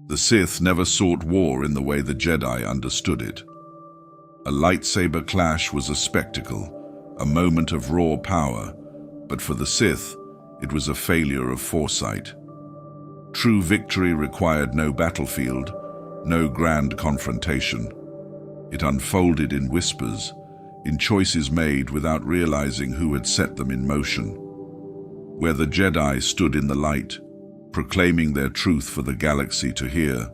The Sith never sought war in the way the Jedi understood it. A lightsaber clash was a spectacle, a moment of raw power, but for the Sith, it was a failure of foresight. True victory required no battlefield, no grand confrontation. It unfolded in whispers, in choices made without realizing who had set them in motion. Where the Jedi stood in the light, proclaiming their truth for the galaxy to hear,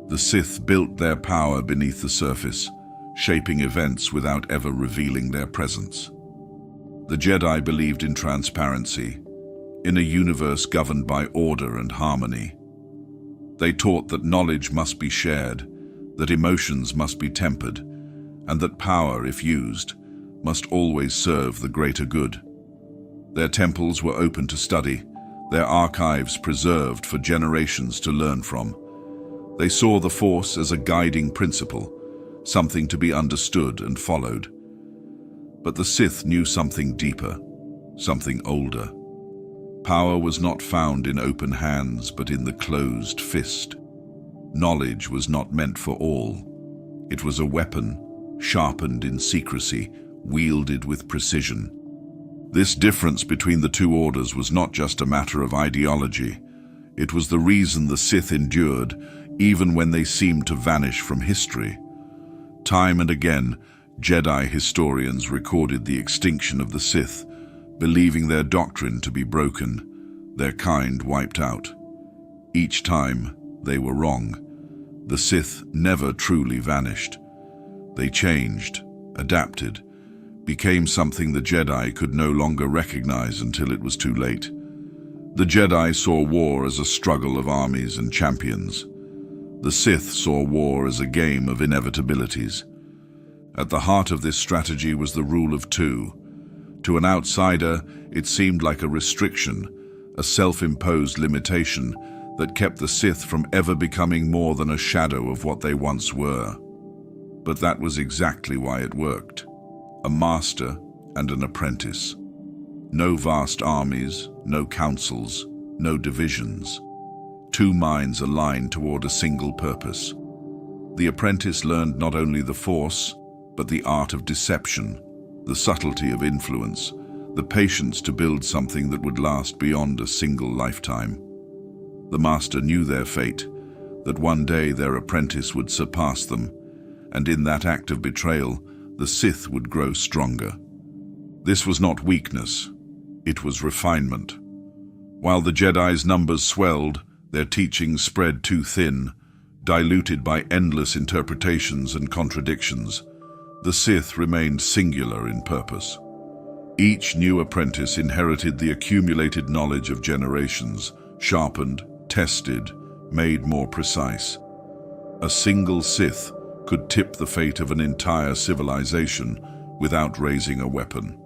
the Sith built their power beneath the surface, shaping events without ever revealing their presence. The Jedi believed in transparency, in a universe governed by order and harmony. They taught that knowledge must be shared, that emotions must be tempered, and that power, if used, must always serve the greater good. Their temples were open to study, their archives preserved for generations to learn from. They saw the Force as a guiding principle, something to be understood and followed. But the Sith knew something deeper, something older. Power was not found in open hands, but in the closed fist. Knowledge was not meant for all. It was a weapon, sharpened in secrecy, wielded with precision. This difference between the two orders was not just a matter of ideology. It was the reason the Sith endured, even when they seemed to vanish from history. Time and again, Jedi historians recorded the extinction of the Sith, believing their doctrine to be broken, their kind wiped out. Each time, they were wrong. The Sith never truly vanished. They changed, adapted, became something the Jedi could no longer recognize until it was too late. The Jedi saw war as a struggle of armies and champions. The Sith saw war as a game of inevitabilities. At the heart of this strategy was the rule of two. To an outsider, it seemed like a restriction, a self-imposed limitation that kept the Sith from ever becoming more than a shadow of what they once were. But that was exactly why it worked. A master and an apprentice. No vast armies, no councils, no divisions. Two minds aligned toward a single purpose. The apprentice learned not only the Force, but the art of deception, the subtlety of influence, the patience to build something that would last beyond a single lifetime. The master knew their fate, that one day their apprentice would surpass them, and in that act of betrayal, the Sith would grow stronger. This was not weakness, it was refinement. While the Jedi's numbers swelled, their teachings spread too thin, diluted by endless interpretations and contradictions, the Sith remained singular in purpose. Each new apprentice inherited the accumulated knowledge of generations, sharpened, tested, made more precise. A single Sith could tip the fate of an entire civilization without raising a weapon.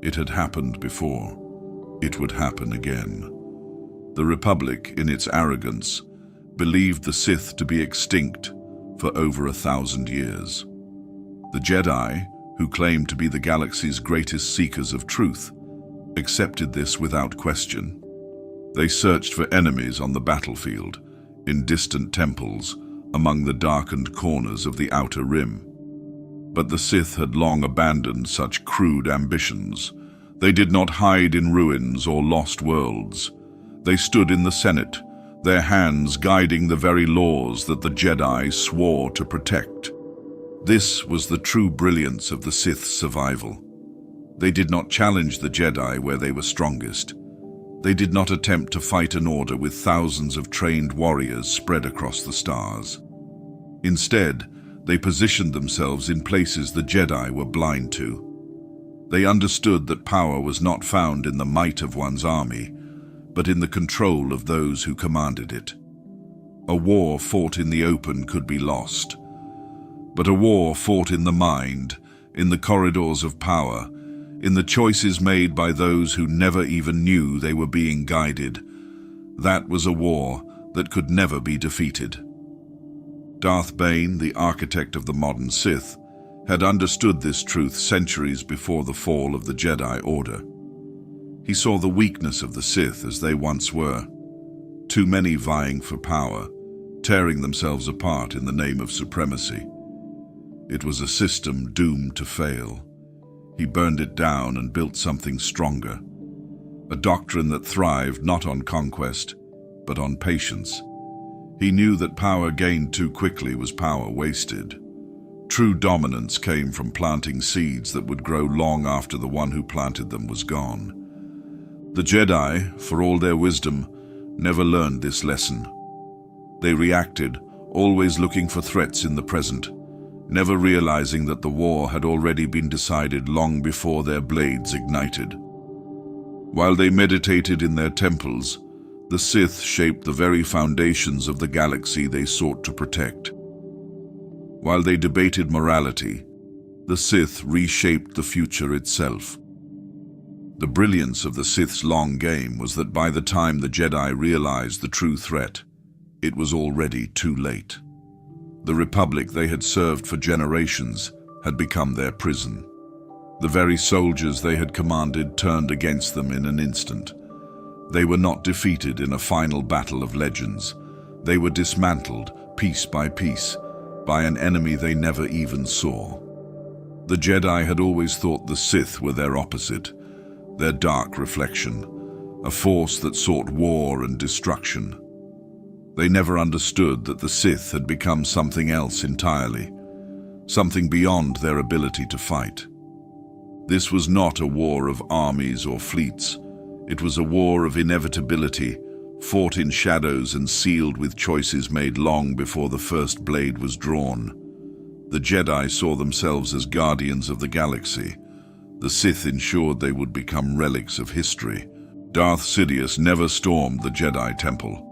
It had happened before. It would happen again. The Republic, in its arrogance, believed the Sith to be extinct for over 1,000 years. The Jedi, who claimed to be the galaxy's greatest seekers of truth, accepted this without question. They searched for enemies on the battlefield, in distant temples, among the darkened corners of the Outer Rim. But the Sith had long abandoned such crude ambitions. They did not hide in ruins or lost worlds. They stood in the Senate, their hands guiding the very laws that the Jedi swore to protect. This was the true brilliance of the Sith's survival. They did not challenge the Jedi where they were strongest. They did not attempt to fight an order with thousands of trained warriors spread across the stars. Instead, they positioned themselves in places the Jedi were blind to. They understood that power was not found in the might of one's army, but in the control of those who commanded it. A war fought in the open could be lost, but a war fought in the mind, in the corridors of power, in the choices made by those who never even knew they were being guided. That was a war that could never be defeated. Darth Bane, the architect of the modern Sith, had understood this truth centuries before the fall of the Jedi Order. He saw the weakness of the Sith as they once were. Too many vying for power, tearing themselves apart in the name of supremacy. It was a system doomed to fail. He burned it down and built something stronger, a doctrine that thrived not on conquest, but on patience. He knew that power gained too quickly was power wasted. True dominance came from planting seeds that would grow long after the one who planted them was gone. The Jedi, for all their wisdom, never learned this lesson. They reacted, always looking for threats in the present, never realizing that the war had already been decided long before their blades ignited. While they meditated in their temples, the Sith shaped the very foundations of the galaxy they sought to protect. While they debated morality, the Sith reshaped the future itself. The brilliance of the Sith's long game was that by the time the Jedi realized the true threat, it was already too late. The Republic they had served for generations had become their prison. The very soldiers they had commanded turned against them in an instant. They were not defeated in a final battle of legends. They were dismantled, piece by piece, by an enemy they never even saw. The Jedi had always thought the Sith were their opposite, their dark reflection, a force that sought war and destruction. They never understood that the Sith had become something else entirely, something beyond their ability to fight. This was not a war of armies or fleets. It was a war of inevitability, fought in shadows and sealed with choices made long before the first blade was drawn. The Jedi saw themselves as guardians of the galaxy. The Sith ensured they would become relics of history. Darth Sidious never stormed the Jedi Temple.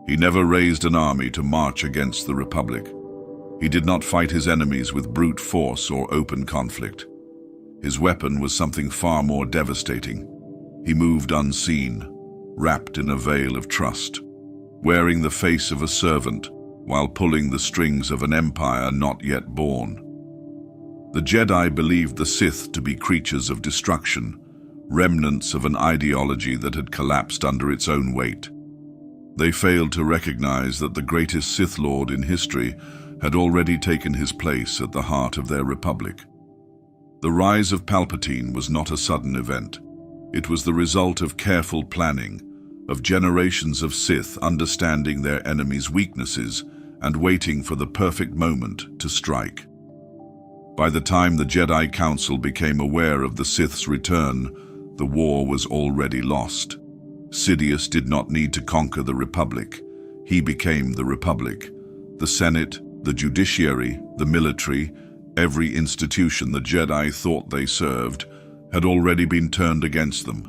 He never raised an army to march against the Republic. He did not fight his enemies with brute force or open conflict. His weapon was something far more devastating. He moved unseen, wrapped in a veil of trust, wearing the face of a servant while pulling the strings of an empire not yet born. The Jedi believed the Sith to be creatures of destruction, remnants of an ideology that had collapsed under its own weight. They failed to recognize that the greatest Sith Lord in history had already taken his place at the heart of their republic. The rise of Palpatine was not a sudden event. It was the result of careful planning, of generations of Sith understanding their enemies' weaknesses and waiting for the perfect moment to strike. By the time the Jedi Council became aware of the Sith's return, the war was already lost. Sidious did not need to conquer the Republic. He became the Republic. The Senate, the judiciary, the military, every institution the Jedi thought they served had already been turned against them,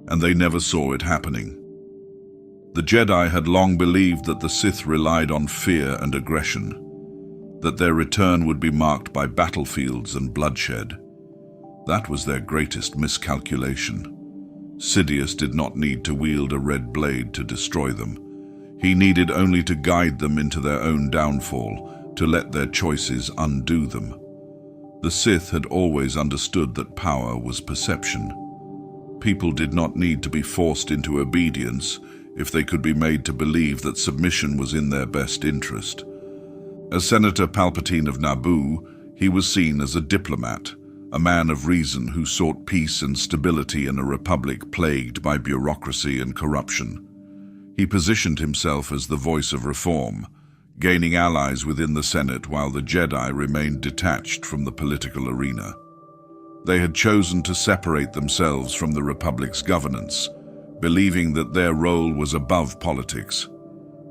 and they never saw it happening. The Jedi had long believed that the Sith relied on fear and aggression, that their return would be marked by battlefields and bloodshed. That was their greatest miscalculation. Sidious did not need to wield a red blade to destroy them. He needed only to guide them into their own downfall, to let their choices undo them. The Sith had always understood that power was perception. People did not need to be forced into obedience if they could be made to believe that submission was in their best interest. As Senator Palpatine of Naboo, he was seen as a diplomat, a man of reason who sought peace and stability in a republic plagued by bureaucracy and corruption. He positioned himself as the voice of reform, gaining allies within the Senate while the Jedi remained detached from the political arena. They had chosen to separate themselves from the Republic's governance, believing that their role was above politics.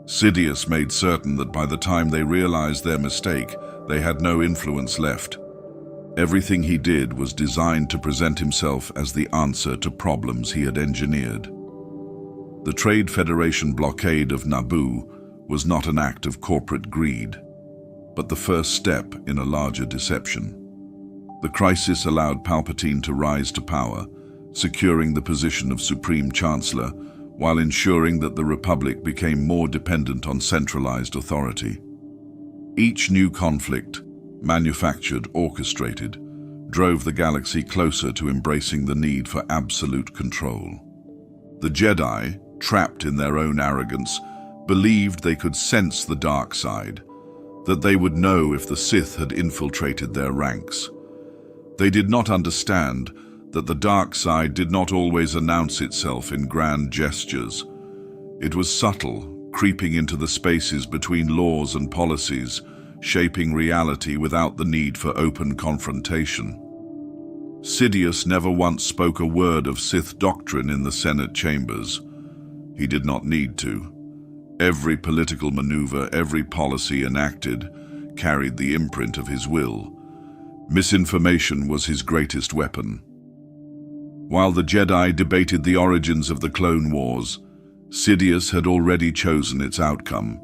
Sidious made certain that by the time they realized their mistake, they had no influence left. Everything he did was designed to present himself as the answer to problems he had engineered. The Trade Federation blockade of Naboo was not an act of corporate greed, but the first step in a larger deception. The crisis allowed Palpatine to rise to power, securing the position of Supreme Chancellor, while ensuring that the Republic became more dependent on centralized authority. Each new conflict, manufactured, orchestrated, drove the galaxy closer to embracing the need for absolute control. The Jedi, trapped in their own arrogance, believed they could sense the dark side, that they would know if the Sith had infiltrated their ranks. They did not understand that the dark side did not always announce itself in grand gestures. It was subtle, creeping into the spaces between laws and policies, shaping reality without the need for open confrontation. Sidious never once spoke a word of Sith doctrine in the Senate chambers. He did not need to. Every political maneuver, every policy enacted, carried the imprint of his will. Misinformation was his greatest weapon. While the Jedi debated the origins of the Clone Wars, Sidious had already chosen its outcome.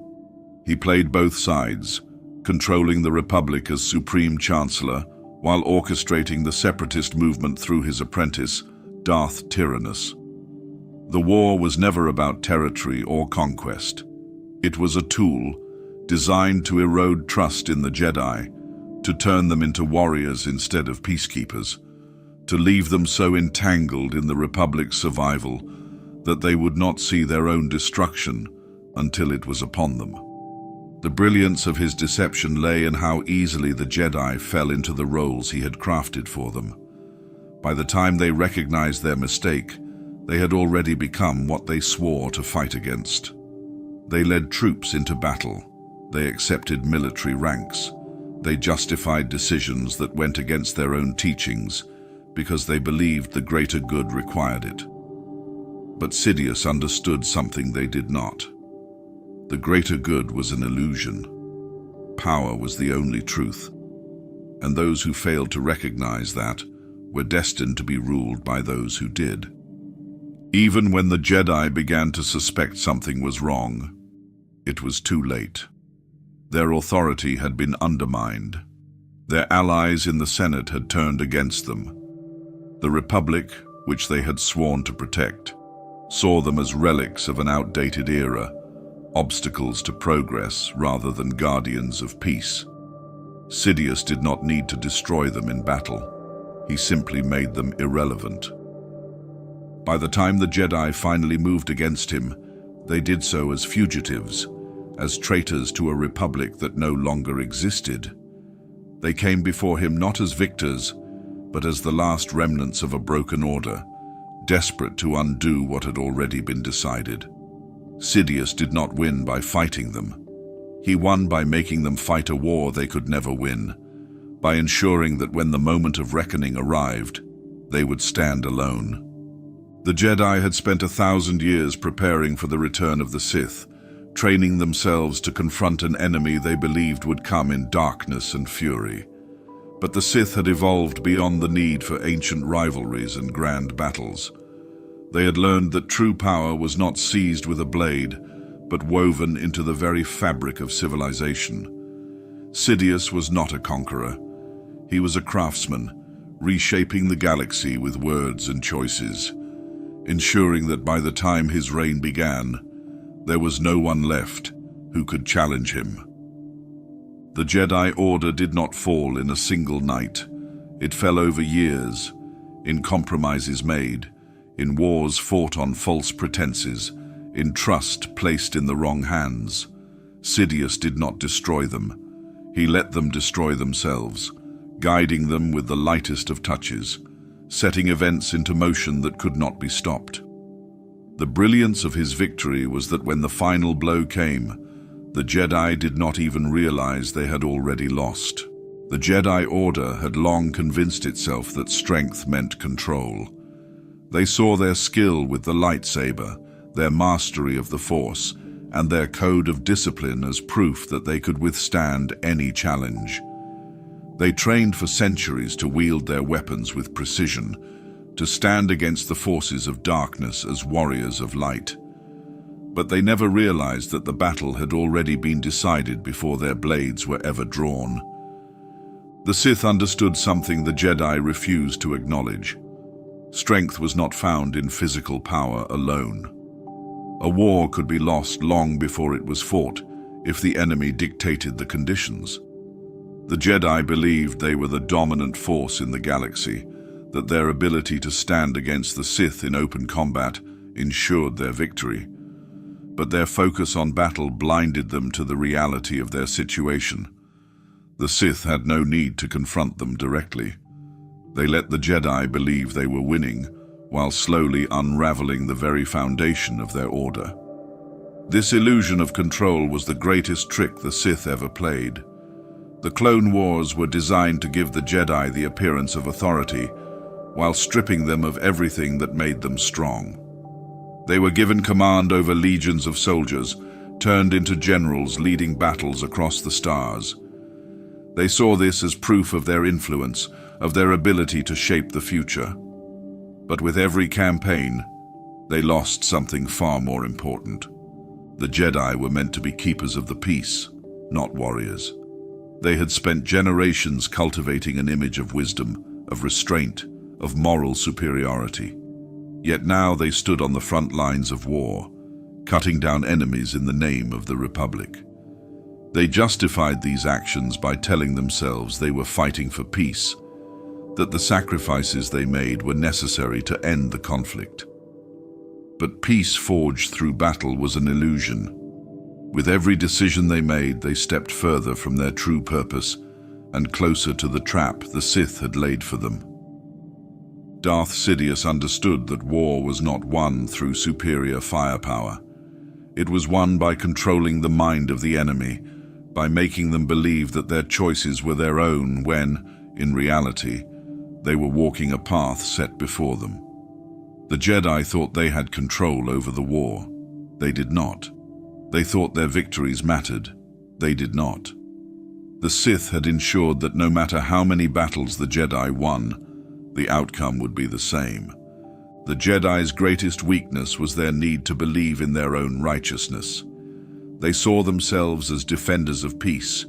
He played both sides, controlling the Republic as Supreme Chancellor, while orchestrating the separatist movement through his apprentice, Darth Tyrannus. The war was never about territory or conquest. It was a tool designed to erode trust in the Jedi, to turn them into warriors instead of peacekeepers, to leave them so entangled in the Republic's survival that they would not see their own destruction until it was upon them. The brilliance of his deception lay in how easily the Jedi fell into the roles he had crafted for them. By the time they recognized their mistake, they had already become what they swore to fight against. They led troops into battle. They accepted military ranks. They justified decisions that went against their own teachings because they believed the greater good required it. But Sidious understood something they did not. The greater good was an illusion. Power was the only truth, and those who failed to recognize that were destined to be ruled by those who did. Even when the Jedi began to suspect something was wrong, it was too late. Their authority had been undermined. Their allies in the Senate had turned against them. The Republic, which they had sworn to protect, saw them as relics of an outdated era, obstacles to progress rather than guardians of peace. Sidious did not need to destroy them in battle. He simply made them irrelevant. By the time the Jedi finally moved against him, they did so as fugitives, as traitors to a republic that no longer existed. They came before him not as victors, but as the last remnants of a broken order, desperate to undo what had already been decided. Sidious did not win by fighting them. He won by making them fight a war they could never win, by ensuring that when the moment of reckoning arrived, they would stand alone. The Jedi had spent 1,000 years preparing for the return of the Sith, training themselves to confront an enemy they believed would come in darkness and fury. But the Sith had evolved beyond the need for ancient rivalries and grand battles. They had learned that true power was not seized with a blade, but woven into the very fabric of civilization. Sidious was not a conqueror. He was a craftsman, reshaping the galaxy with words and choices, ensuring that by the time his reign began, there was no one left who could challenge him. The Jedi Order did not fall in a single night. It fell over years, in compromises made, in wars fought on false pretenses, in trust placed in the wrong hands. Sidious did not destroy them. He let them destroy themselves, guiding them with the lightest of touches, setting events into motion that could not be stopped. The brilliance of his victory was that when the final blow came, the Jedi did not even realize they had already lost. The Jedi Order had long convinced itself that strength meant control. They saw their skill with the lightsaber, their mastery of the Force, and their code of discipline as proof that they could withstand any challenge. They trained for centuries to wield their weapons with precision, to stand against the forces of darkness as warriors of light. But they never realized that the battle had already been decided before their blades were ever drawn. The Sith understood something the Jedi refused to acknowledge. Strength was not found in physical power alone. A war could be lost long before it was fought if the enemy dictated the conditions. The Jedi believed they were the dominant force in the galaxy, that their ability to stand against the Sith in open combat ensured their victory. but their focus on battle blinded them to the reality of their situation. The Sith had no need to confront them directly. They let the Jedi believe they were winning, while slowly unraveling the very foundation of their order. This illusion of control was the greatest trick the Sith ever played. The Clone Wars were designed to give the Jedi the appearance of authority, while stripping them of everything that made them strong. They were given command over legions of soldiers, turned into generals leading battles across the stars. They saw this as proof of their influence, of their ability to shape the future. But with every campaign, they lost something far more important. The Jedi were meant to be keepers of the peace, not warriors. They had spent generations cultivating an image of wisdom, of restraint, of moral superiority. Yet now they stood on the front lines of war, cutting down enemies in the name of the Republic. They justified these actions by telling themselves they were fighting for peace, that the sacrifices they made were necessary to end the conflict. But peace forged through battle was an illusion. With every decision they made, they stepped further from their true purpose and closer to the trap the Sith had laid for them. Darth Sidious understood that war was not won through superior firepower. It was won by controlling the mind of the enemy, by making them believe that their choices were their own when, in reality, they were walking a path set before them. The Jedi thought they had control over the war. They did not. They thought their victories mattered. They did not. The Sith had ensured that no matter how many battles the Jedi won, the outcome would be the same. The Jedi's greatest weakness was their need to believe in their own righteousness. They saw themselves as defenders of peace,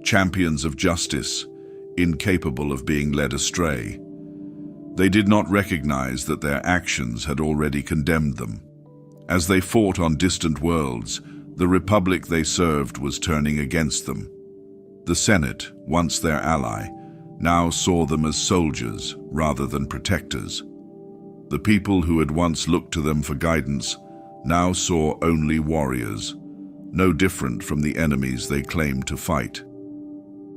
champions of justice, incapable of being led astray. They did not recognize that their actions had already condemned them. As they fought on distant worlds, the Republic they served was turning against them. The Senate, once their ally, now saw them as soldiers rather than protectors. The people who had once looked to them for guidance now saw only warriors, no different from the enemies they claimed to fight.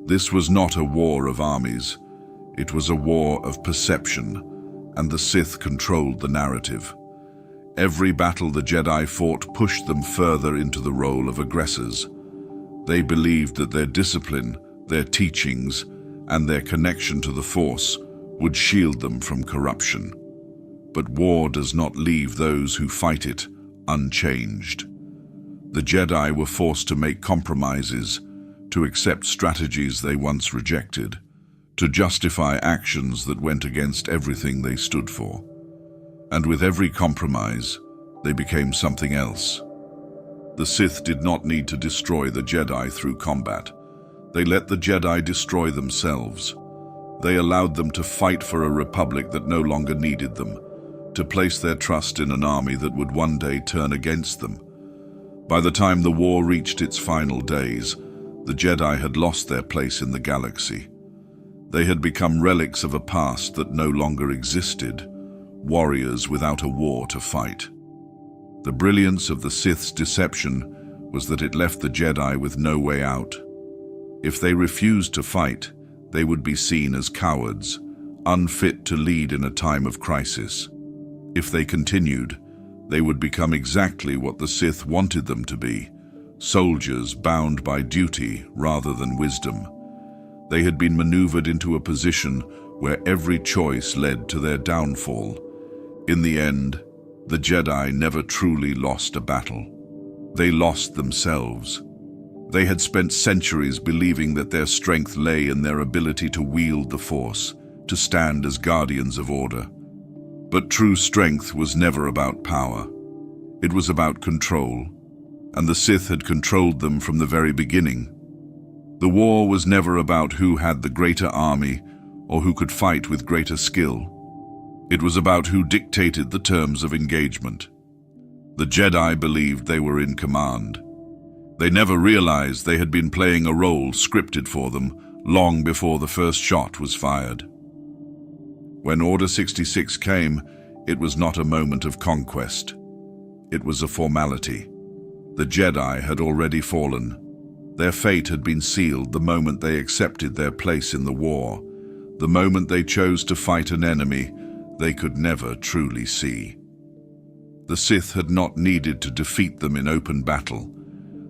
This was not a war of armies. It was a war of perception, and the Sith controlled the narrative. Every battle the Jedi fought pushed them further into the role of aggressors. They believed that their discipline, their teachings, and their connection to the Force would shield them from corruption. But war does not leave those who fight it unchanged. The Jedi were forced to make compromises, to accept strategies they once rejected, to justify actions that went against everything they stood for. And with every compromise, they became something else. The Sith did not need to destroy the Jedi through combat. They let the Jedi destroy themselves. They allowed them to fight for a republic that no longer needed them, to place their trust in an army that would one day turn against them. By the time the war reached its final days, the Jedi had lost their place in the galaxy. They had become relics of a past that no longer existed, warriors without a war to fight. The brilliance of the Sith's deception was that it left the Jedi with no way out. If they refused to fight, they would be seen as cowards, unfit to lead in a time of crisis. If they continued, they would become exactly what the Sith wanted them to be, soldiers bound by duty rather than wisdom. They had been maneuvered into a position where every choice led to their downfall. In the end, the Jedi never truly lost a battle. They lost themselves. They had spent centuries believing that their strength lay in their ability to wield the Force, to stand as guardians of order. But true strength was never about power. It was about control, and the Sith had controlled them from the very beginning. The war was never about who had the greater army or who could fight with greater skill. It was about who dictated the terms of engagement. The Jedi believed they were in command. They never realized they had been playing a role scripted for them long before the first shot was fired. When Order 66 came, it was not a moment of conquest. It was a formality. The Jedi had already fallen. Their fate had been sealed the moment they accepted their place in the war, the moment they chose to fight an enemy they could never truly see. The Sith had not needed to defeat them in open battle.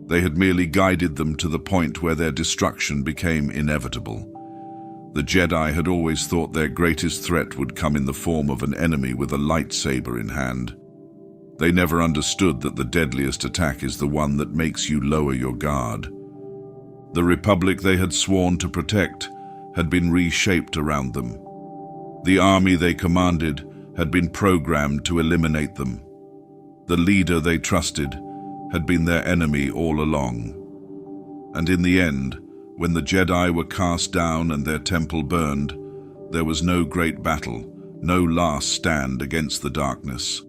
They had merely guided them to the point where their destruction became inevitable. The Jedi had always thought their greatest threat would come in the form of an enemy with a lightsaber in hand. They never understood that the deadliest attack is the one that makes you lower your guard. The Republic they had sworn to protect had been reshaped around them. The army they commanded had been programmed to eliminate them. The leader they trusted had been their enemy all along. And in the end, when the Jedi were cast down and their temple burned, there was no great battle, no last stand against the darkness.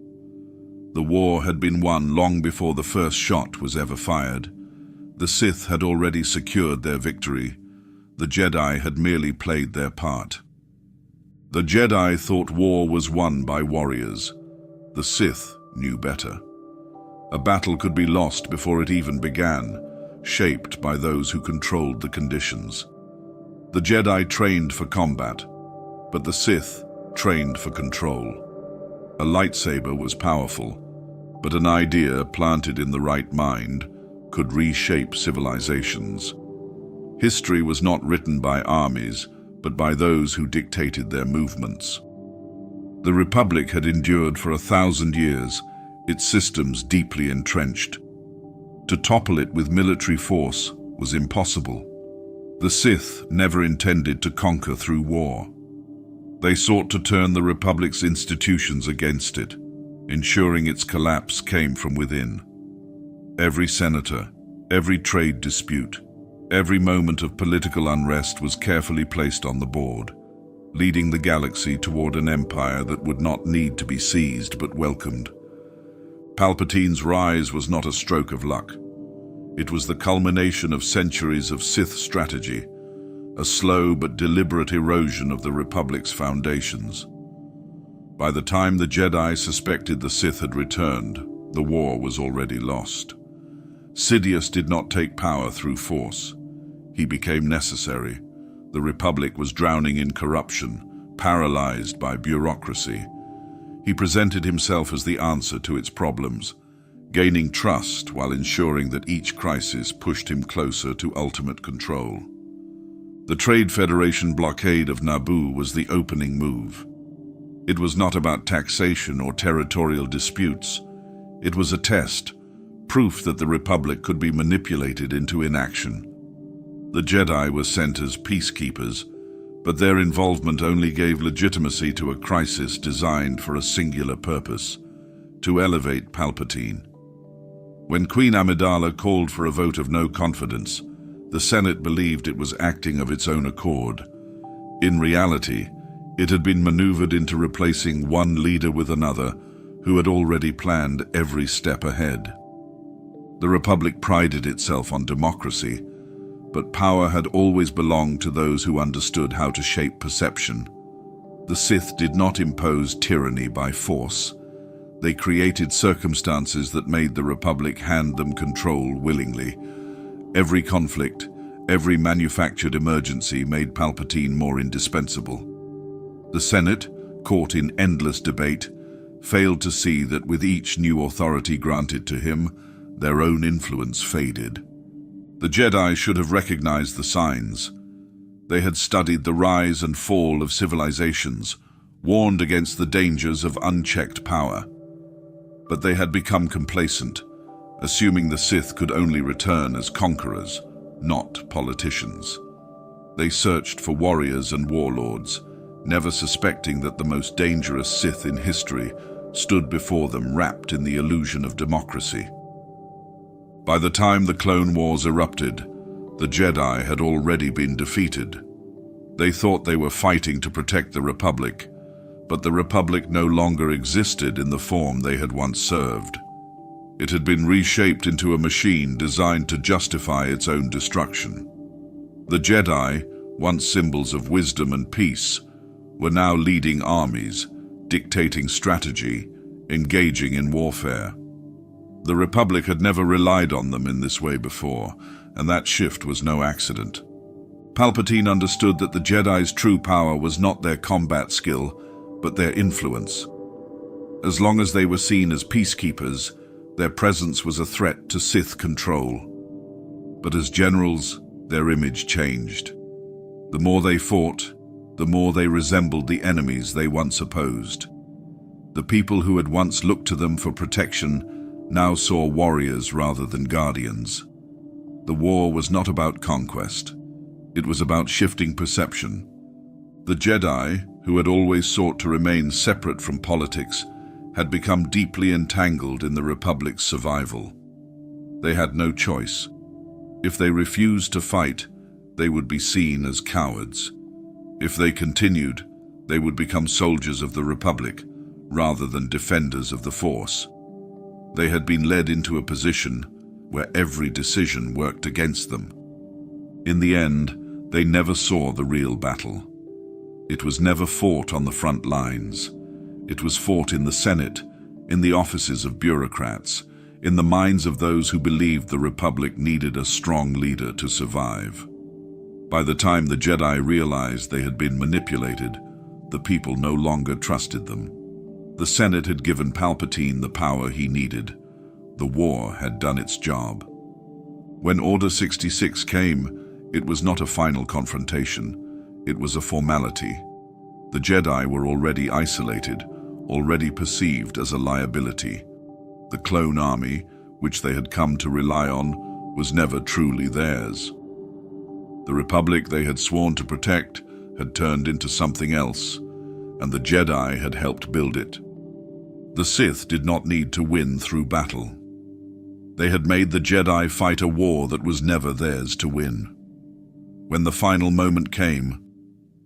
The war had been won long before the first shot was ever fired. The Sith had already secured their victory. The Jedi had merely played their part. The Jedi thought war was won by warriors. The Sith knew better. A battle could be lost before it even began, shaped by those who controlled the conditions. The Jedi trained for combat, but the Sith trained for control. A lightsaber was powerful, but an idea planted in the right mind could reshape civilizations. History was not written by armies, but by those who dictated their movements. The Republic had endured for 1,000 years, its systems deeply entrenched. To topple it with military force was impossible. The Sith never intended to conquer through war. They sought to turn the Republic's institutions against it, ensuring its collapse came from within. Every senator, every trade dispute, every moment of political unrest was carefully placed on the board, leading the galaxy toward an empire that would not need to be seized but welcomed. Palpatine's rise was not a stroke of luck. It was the culmination of centuries of Sith strategy, a slow but deliberate erosion of the Republic's foundations. By the time the Jedi suspected the Sith had returned, the war was already lost. Sidious did not take power through force. He became necessary. The Republic was drowning in corruption, paralyzed by bureaucracy. He presented himself as the answer to its problems, gaining trust while ensuring that each crisis pushed him closer to ultimate control. The Trade Federation blockade of Naboo was the opening move. It was not about taxation or territorial disputes. It was a test, proof that the Republic could be manipulated into inaction. The Jedi were sent as peacekeepers, but their involvement only gave legitimacy to a crisis designed for a singular purpose: to elevate Palpatine. When Queen Amidala called for a vote of no confidence, the Senate believed it was acting of its own accord. In reality, it had been maneuvered into replacing one leader with another who had already planned every step ahead. The Republic prided itself on democracy, but power had always belonged to those who understood how to shape perception. The Sith did not impose tyranny by force. They created circumstances that made the Republic hand them control willingly. Every conflict, every manufactured emergency made Palpatine more indispensable. The Senate, caught in endless debate, failed to see that with each new authority granted to him, their own influence faded. The Jedi should have recognized the signs. They had studied the rise and fall of civilizations, warned against the dangers of unchecked power. But they had become complacent, assuming the Sith could only return as conquerors, not politicians. They searched for warriors and warlords, never suspecting that the most dangerous Sith in history stood before them wrapped in the illusion of democracy. By the time the Clone Wars erupted, the Jedi had already been defeated. They thought they were fighting to protect the Republic, but the Republic no longer existed in the form they had once served. It had been reshaped into a machine designed to justify its own destruction. The Jedi, once symbols of wisdom and peace, were now leading armies, dictating strategy, engaging in warfare. The Republic had never relied on them in this way before, and that shift was no accident. Palpatine understood that the Jedi's true power was not their combat skill, but their influence. As long as they were seen as peacekeepers, their presence was a threat to Sith control. But as generals, their image changed. The more they fought, the more they resembled the enemies they once opposed. The people who had once looked to them for protection now saw warriors rather than guardians. The war was not about conquest. It was about shifting perception. The Jedi, who had always sought to remain separate from politics, had become deeply entangled in the Republic's survival. They had no choice. If they refused to fight, they would be seen as cowards. If they continued, they would become soldiers of the Republic, rather than defenders of the Force. They had been led into a position where every decision worked against them. In the end, they never saw the real battle. It was never fought on the front lines. It was fought in the Senate, in the offices of bureaucrats, in the minds of those who believed the Republic needed a strong leader to survive. By the time the Jedi realized they had been manipulated, the people no longer trusted them. The Senate had given Palpatine the power he needed. The war had done its job. When Order 66 came, it was not a final confrontation. It was a formality. The Jedi were already isolated, already perceived as a liability. The clone army, which they had come to rely on, was never truly theirs. The Republic they had sworn to protect had turned into something else, and the Jedi had helped build it. The Sith did not need to win through battle. They had made the Jedi fight a war that was never theirs to win. When the final moment came,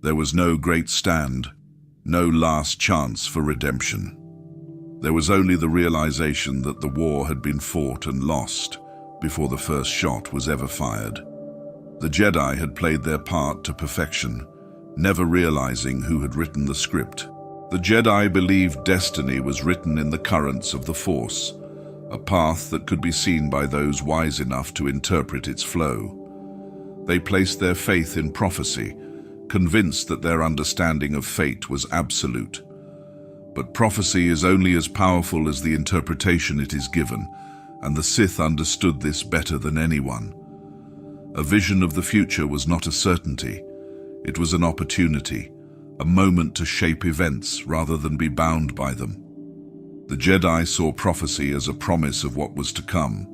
there was no great stand, no last chance for redemption. There was only the realization that the war had been fought and lost before the first shot was ever fired. The Jedi had played their part to perfection, never realizing who had written the script. The Jedi believed destiny was written in the currents of the Force, a path that could be seen by those wise enough to interpret its flow. They placed their faith in prophecy, convinced that their understanding of fate was absolute. But prophecy is only as powerful as the interpretation it is given, and the Sith understood this better than anyone. A vision of the future was not a certainty. It was an opportunity, a moment to shape events rather than be bound by them. The Jedi saw prophecy as a promise of what was to come.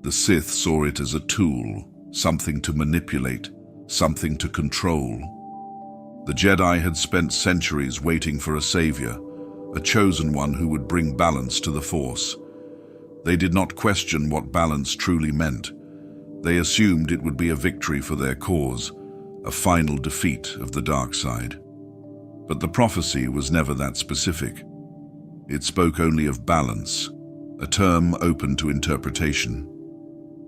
The Sith saw it as a tool, something to manipulate, something to control. The Jedi had spent centuries waiting for a savior, a chosen one who would bring balance to the Force. They did not question what balance truly meant. They assumed it would be a victory for their cause, a final defeat of the dark side. But the prophecy was never that specific. It spoke only of balance, a term open to interpretation.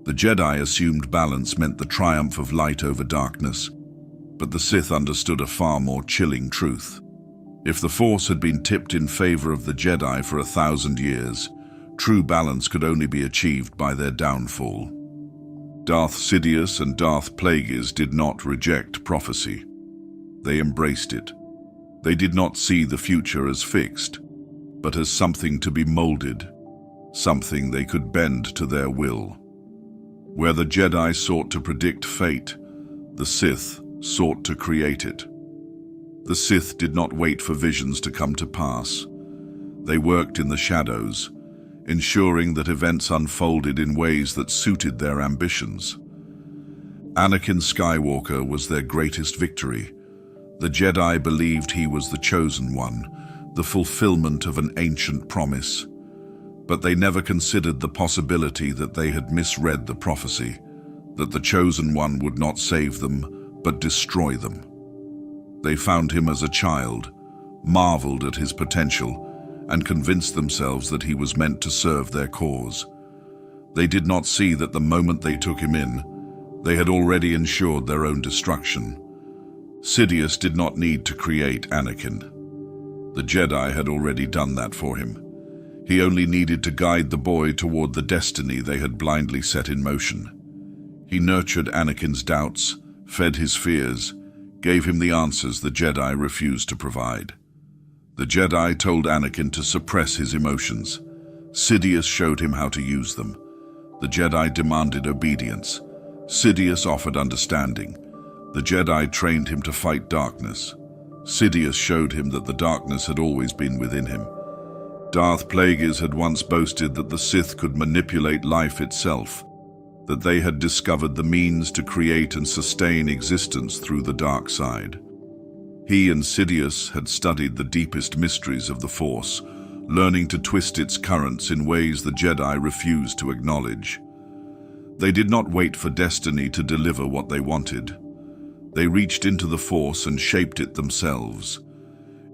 The Jedi assumed balance meant the triumph of light over darkness, but the Sith understood a far more chilling truth. If the Force had been tipped in favor of the Jedi for 1,000 years, true balance could only be achieved by their downfall. Darth Sidious and Darth Plagueis did not reject prophecy. They embraced it. They did not see the future as fixed, but as something to be molded, something they could bend to their will. Where the Jedi sought to predict fate, the Sith sought to create it. The Sith did not wait for visions to come to pass. They worked in the shadows, ensuring that events unfolded in ways that suited their ambitions. Anakin Skywalker was their greatest victory. The Jedi believed he was the chosen one, the fulfillment of an ancient promise. But they never considered the possibility that they had misread the prophecy, that the chosen one would not save them, but destroy them. They found him as a child, marveled at his potential, and convinced themselves that he was meant to serve their cause. They did not see that the moment they took him in, they had already ensured their own destruction. Sidious did not need to create Anakin. The Jedi had already done that for him. He only needed to guide the boy toward the destiny they had blindly set in motion. He nurtured Anakin's doubts, fed his fears, gave him the answers the Jedi refused to provide. The Jedi told Anakin to suppress his emotions. Sidious showed him how to use them. The Jedi demanded obedience. Sidious offered understanding. The Jedi trained him to fight darkness. Sidious showed him that the darkness had always been within him. Darth Plagueis had once boasted that the Sith could manipulate life itself, that they had discovered the means to create and sustain existence through the dark side. He and Sidious had studied the deepest mysteries of the Force, learning to twist its currents in ways the Jedi refused to acknowledge. They did not wait for destiny to deliver what they wanted. They reached into the Force and shaped it themselves.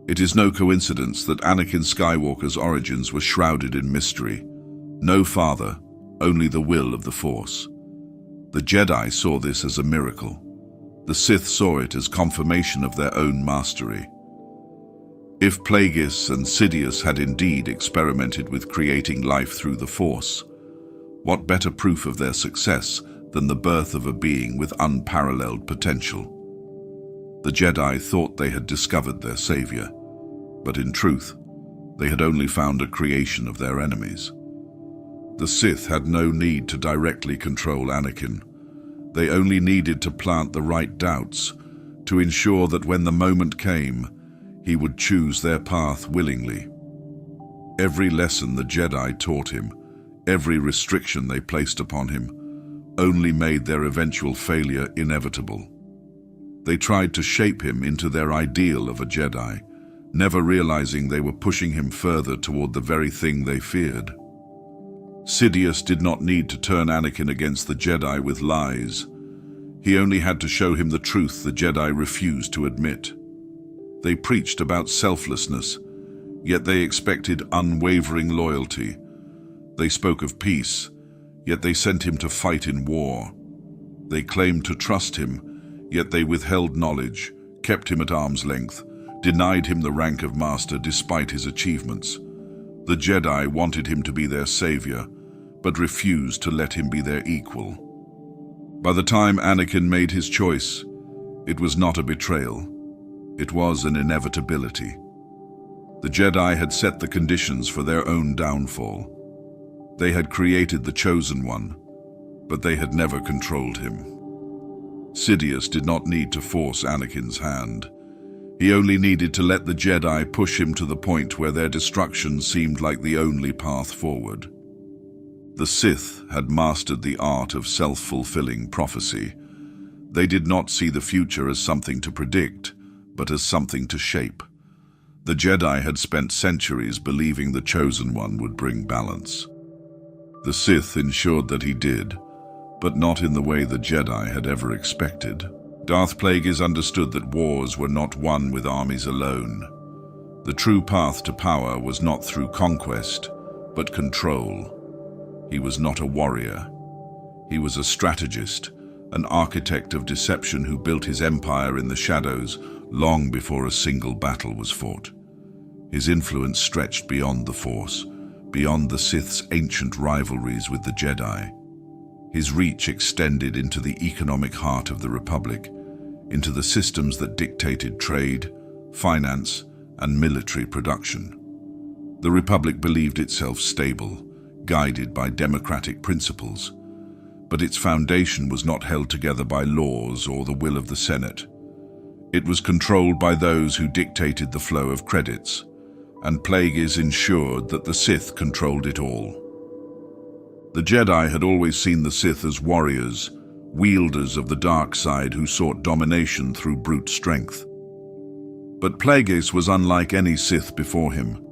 It is no coincidence that Anakin Skywalker's origins were shrouded in mystery. No father, only the will of the Force. The Jedi saw this as a miracle. The Sith saw it as confirmation of their own mastery. If Plagueis and Sidious had indeed experimented with creating life through the Force, what better proof of their success than the birth of a being with unparalleled potential? The Jedi thought they had discovered their savior, but in truth, they had only found a creation of their enemies. The Sith had no need to directly control Anakin. They only needed to plant the right doubts, to ensure that when the moment came, he would choose their path willingly. Every lesson the Jedi taught him, every restriction they placed upon him, only made their eventual failure inevitable. They tried to shape him into their ideal of a Jedi, never realizing they were pushing him further toward the very thing they feared. Sidious did not need to turn Anakin against the Jedi with lies. He only had to show him the truth the Jedi refused to admit. They preached about selflessness, yet they expected unwavering loyalty. They spoke of peace, yet they sent him to fight in war. They claimed to trust him, yet they withheld knowledge, kept him at arm's length, denied him the rank of master despite his achievements. The Jedi wanted him to be their savior, but refused to let him be their equal. By the time Anakin made his choice, it was not a betrayal. It was an inevitability. The Jedi had set the conditions for their own downfall. They had created the Chosen One, but they had never controlled him. Sidious did not need to force Anakin's hand. He only needed to let the Jedi push him to the point where their destruction seemed like the only path forward. The Sith had mastered the art of self-fulfilling prophecy. They did not see the future as something to predict, but as something to shape. The Jedi had spent centuries believing the Chosen One would bring balance. The Sith ensured that he did, but not in the way the Jedi had ever expected. Darth Plagueis understood that wars were not won with armies alone. The true path to power was not through conquest, but control. He was not a warrior. He was a strategist, an architect of deception who built his empire in the shadows long before a single battle was fought. His influence stretched beyond the Force, beyond the Sith's ancient rivalries with the Jedi. His reach extended into the economic heart of the Republic, into the systems that dictated trade, finance, and military production. The Republic believed itself stable, guided by democratic principles, but its foundation was not held together by laws or the will of the Senate. It was controlled by those who dictated the flow of credits, and Plagueis ensured that the Sith controlled it all. The Jedi had always seen the Sith as warriors, wielders of the dark side who sought domination through brute strength. But Plagueis was unlike any Sith before him.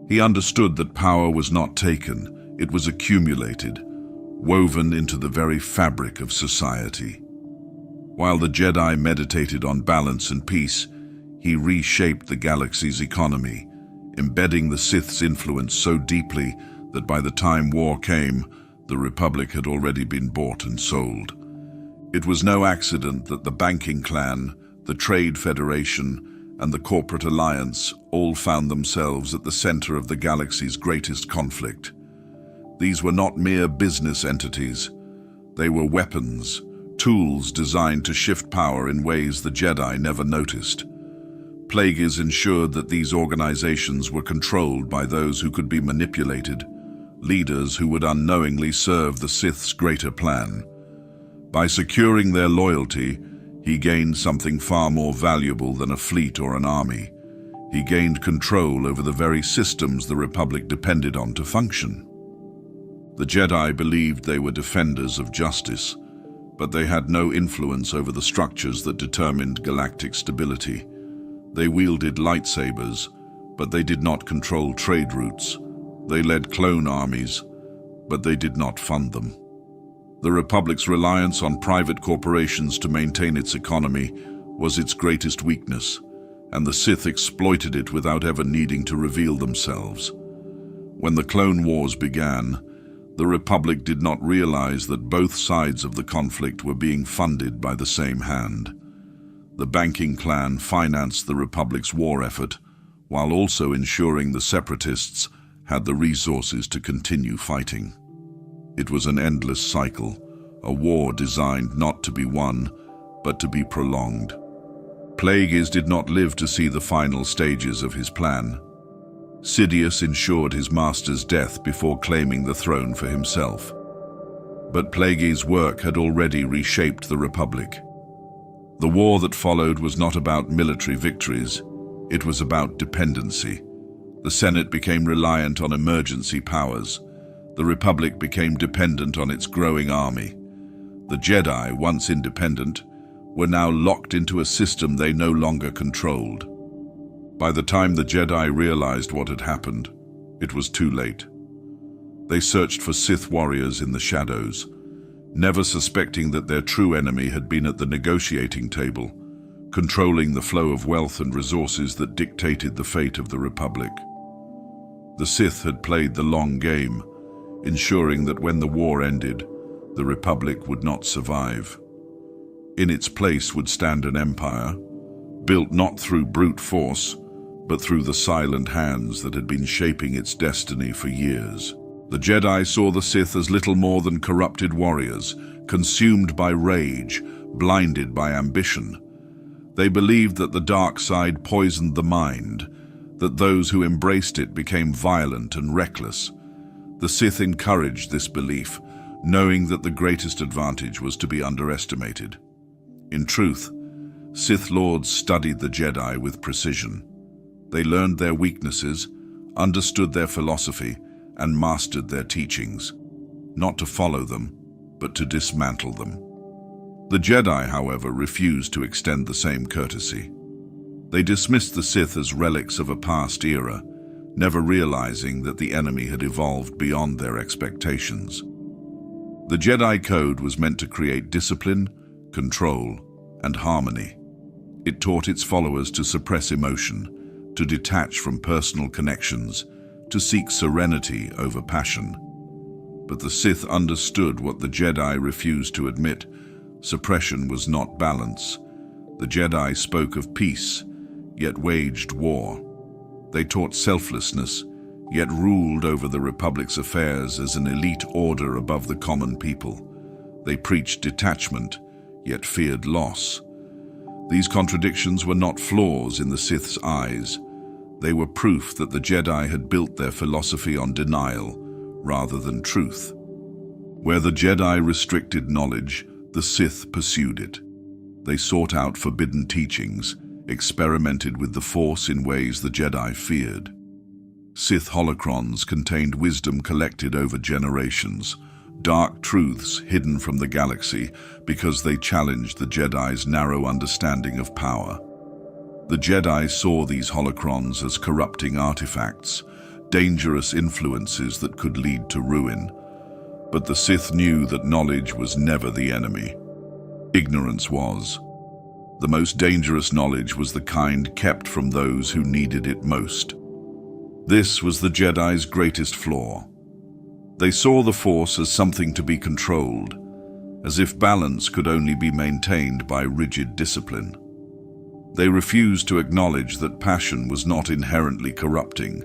He understood that power was not taken, it was accumulated, woven into the very fabric of society. While the Jedi meditated on balance and peace, he reshaped the galaxy's economy, embedding the Sith's influence so deeply that by the time war came, the Republic had already been bought and sold. It was no accident that the banking clan, the Trade Federation, and the corporate alliance all found themselves at the center of the galaxy's greatest conflict. These were not mere business entities. They were weapons, tools designed to shift power in ways the Jedi never noticed. Plagueis ensured that these organizations were controlled by those who could be manipulated, leaders who would unknowingly serve the Sith's greater plan. By securing their loyalty, he gained something far more valuable than a fleet or an army. He gained control over the very systems the Republic depended on to function. The Jedi believed they were defenders of justice, but they had no influence over the structures that determined galactic stability. They wielded lightsabers, but they did not control trade routes. They led clone armies, but they did not fund them. The Republic's reliance on private corporations to maintain its economy was its greatest weakness, and the Sith exploited it without ever needing to reveal themselves. When the Clone Wars began, the Republic did not realize that both sides of the conflict were being funded by the same hand. The banking clan financed the Republic's war effort, while also ensuring the Separatists had the resources to continue fighting. It was an endless cycle, a war designed not to be won, but to be prolonged. Plagueis did not live to see the final stages of his plan. Sidious ensured his master's death before claiming the throne for himself. But Plagueis' work had already reshaped the Republic. The war that followed was not about military victories, it was about dependency. The Senate became reliant on emergency powers. The Republic became dependent on its growing army. The Jedi, once independent, were now locked into a system they no longer controlled. By the time the Jedi realized what had happened, it was too late. They searched for Sith warriors in the shadows, never suspecting that their true enemy had been at the negotiating table, controlling the flow of wealth and resources that dictated the fate of the Republic. The Sith had played the long game, ensuring that when the war ended, the Republic would not survive. In its place would stand an empire, built not through brute force, but through the silent hands that had been shaping its destiny for years. The Jedi saw the Sith as little more than corrupted warriors, consumed by rage, blinded by ambition. They believed that the dark side poisoned the mind, that those who embraced it became violent and reckless. The Sith encouraged this belief, knowing that the greatest advantage was to be underestimated. In truth, Sith Lords studied the Jedi with precision. They learned their weaknesses, understood their philosophy, and mastered their teachings, not to follow them, but to dismantle them. The Jedi, however, refused to extend the same courtesy. They dismissed the Sith as relics of a past era, never realizing that the enemy had evolved beyond their expectations. The Jedi Code was meant to create discipline, control, and harmony. It taught its followers to suppress emotion, to detach from personal connections, to seek serenity over passion. But the Sith understood what the Jedi refused to admit. Suppression was not balance. The Jedi spoke of peace, yet waged war. They taught selflessness, yet ruled over the Republic's affairs as an elite order above the common people. They preached detachment, yet feared loss. These contradictions were not flaws in the Sith's eyes. They were proof that the Jedi had built their philosophy on denial rather than truth. Where the Jedi restricted knowledge, the Sith pursued it. They sought out forbidden teachings, experimented with the Force in ways the Jedi feared. Sith holocrons contained wisdom collected over generations, dark truths hidden from the galaxy because they challenged the Jedi's narrow understanding of power. The Jedi saw these holocrons as corrupting artifacts, dangerous influences that could lead to ruin. But the Sith knew that knowledge was never the enemy. Ignorance was. The most dangerous knowledge was the kind kept from those who needed it most. This was the Jedi's greatest flaw. They saw the Force as something to be controlled, as if balance could only be maintained by rigid discipline. They refused to acknowledge that passion was not inherently corrupting,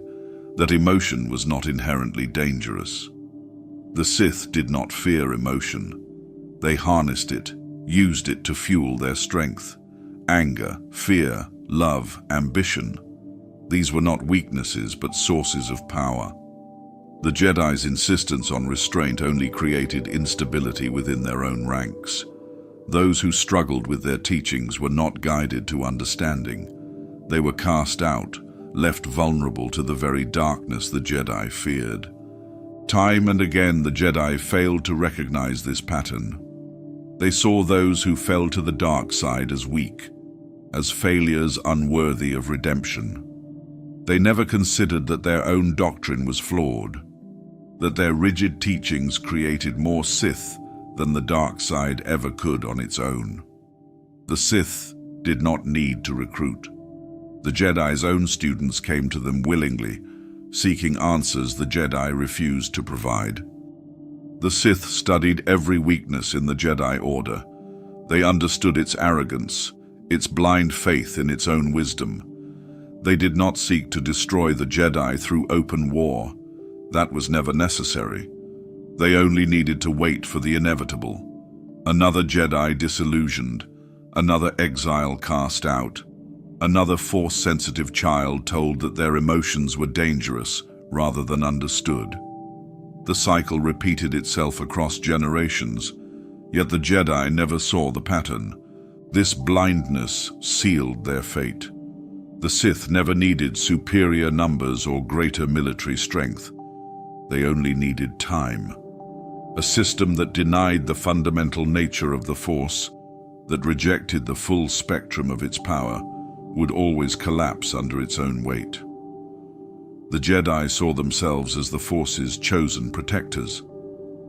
that emotion was not inherently dangerous. The Sith did not fear emotion. They harnessed it, used it to fuel their strength. Anger, fear, love, ambition. These were not weaknesses but sources of power. The Jedi's insistence on restraint only created instability within their own ranks. Those who struggled with their teachings were not guided to understanding. They were cast out, left vulnerable to the very darkness the Jedi feared. Time and again the Jedi failed to recognize this pattern. They saw those who fell to the dark side as weak, as failures unworthy of redemption. They never considered that their own doctrine was flawed, that their rigid teachings created more Sith than the dark side ever could on its own. The Sith did not need to recruit. The Jedi's own students came to them willingly, seeking answers the Jedi refused to provide. The Sith studied every weakness in the Jedi Order. They understood its arrogance, its blind faith in its own wisdom. They did not seek to destroy the Jedi through open war. That was never necessary. They only needed to wait for the inevitable. Another Jedi disillusioned, another exile cast out, another Force-sensitive child told that their emotions were dangerous rather than understood. The cycle repeated itself across generations, yet the Jedi never saw the pattern. This blindness sealed their fate. The Sith never needed superior numbers or greater military strength. They only needed time. A system that denied the fundamental nature of the Force, that rejected the full spectrum of its power, would always collapse under its own weight. The Jedi saw themselves as the Force's chosen protectors.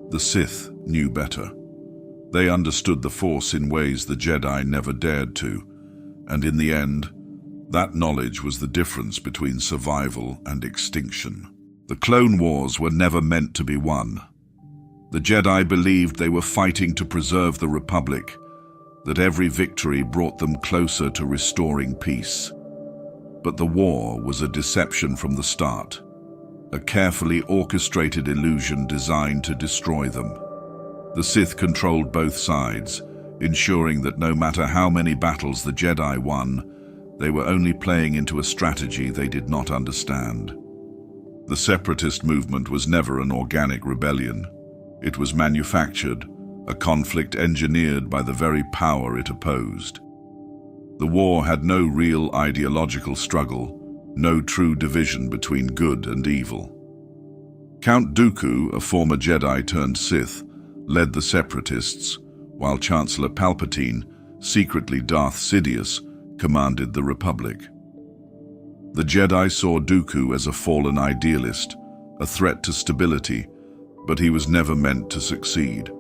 The Sith knew better. They understood the Force in ways the Jedi never dared to, and in the end, that knowledge was the difference between survival and extinction. The Clone Wars were never meant to be won. The Jedi believed they were fighting to preserve the Republic, that every victory brought them closer to restoring peace. But the war was a deception from the start, a carefully orchestrated illusion designed to destroy them. The Sith controlled both sides, ensuring that no matter how many battles the Jedi won, they were only playing into a strategy they did not understand. The separatist movement was never an organic rebellion. It was manufactured, a conflict engineered by the very power it opposed. The war had no real ideological struggle, no true division between good and evil. Count Dooku, a former Jedi turned Sith, led the separatists, while Chancellor Palpatine, secretly Darth Sidious, commanded the Republic. The Jedi saw Dooku as a fallen idealist, a threat to stability, but he was never meant to succeed.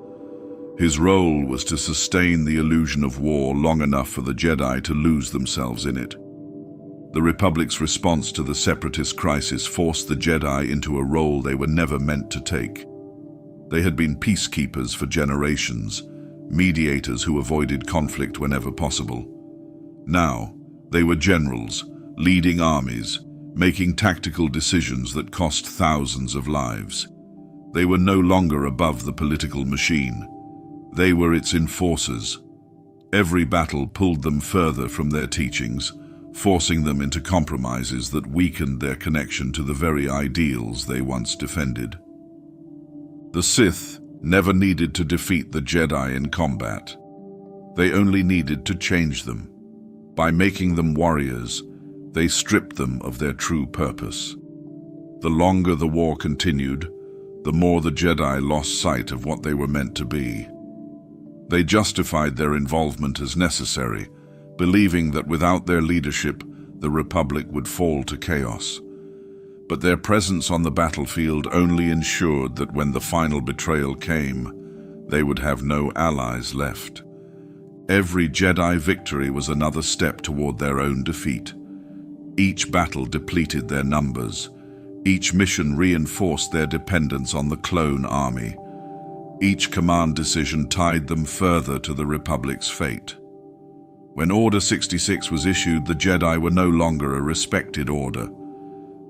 His role was to sustain the illusion of war long enough for the Jedi to lose themselves in it. The Republic's response to the separatist crisis forced the Jedi into a role they were never meant to take. They had been peacekeepers for generations, mediators who avoided conflict whenever possible. Now, they were generals, leading armies, making tactical decisions that cost thousands of lives. They were no longer above the political machine. They were its enforcers. Every battle pulled them further from their teachings, forcing them into compromises that weakened their connection to the very ideals they once defended. The Sith never needed to defeat the Jedi in combat. They only needed to change them. By making them warriors, they stripped them of their true purpose. The longer the war continued, the more the Jedi lost sight of what they were meant to be. They justified their involvement as necessary, believing that without their leadership, the Republic would fall to chaos. But their presence on the battlefield only ensured that when the final betrayal came, they would have no allies left. Every Jedi victory was another step toward their own defeat. Each battle depleted their numbers. Each mission reinforced their dependence on the clone army. Each command decision tied them further to the Republic's fate. When Order 66 was issued, the Jedi were no longer a respected order.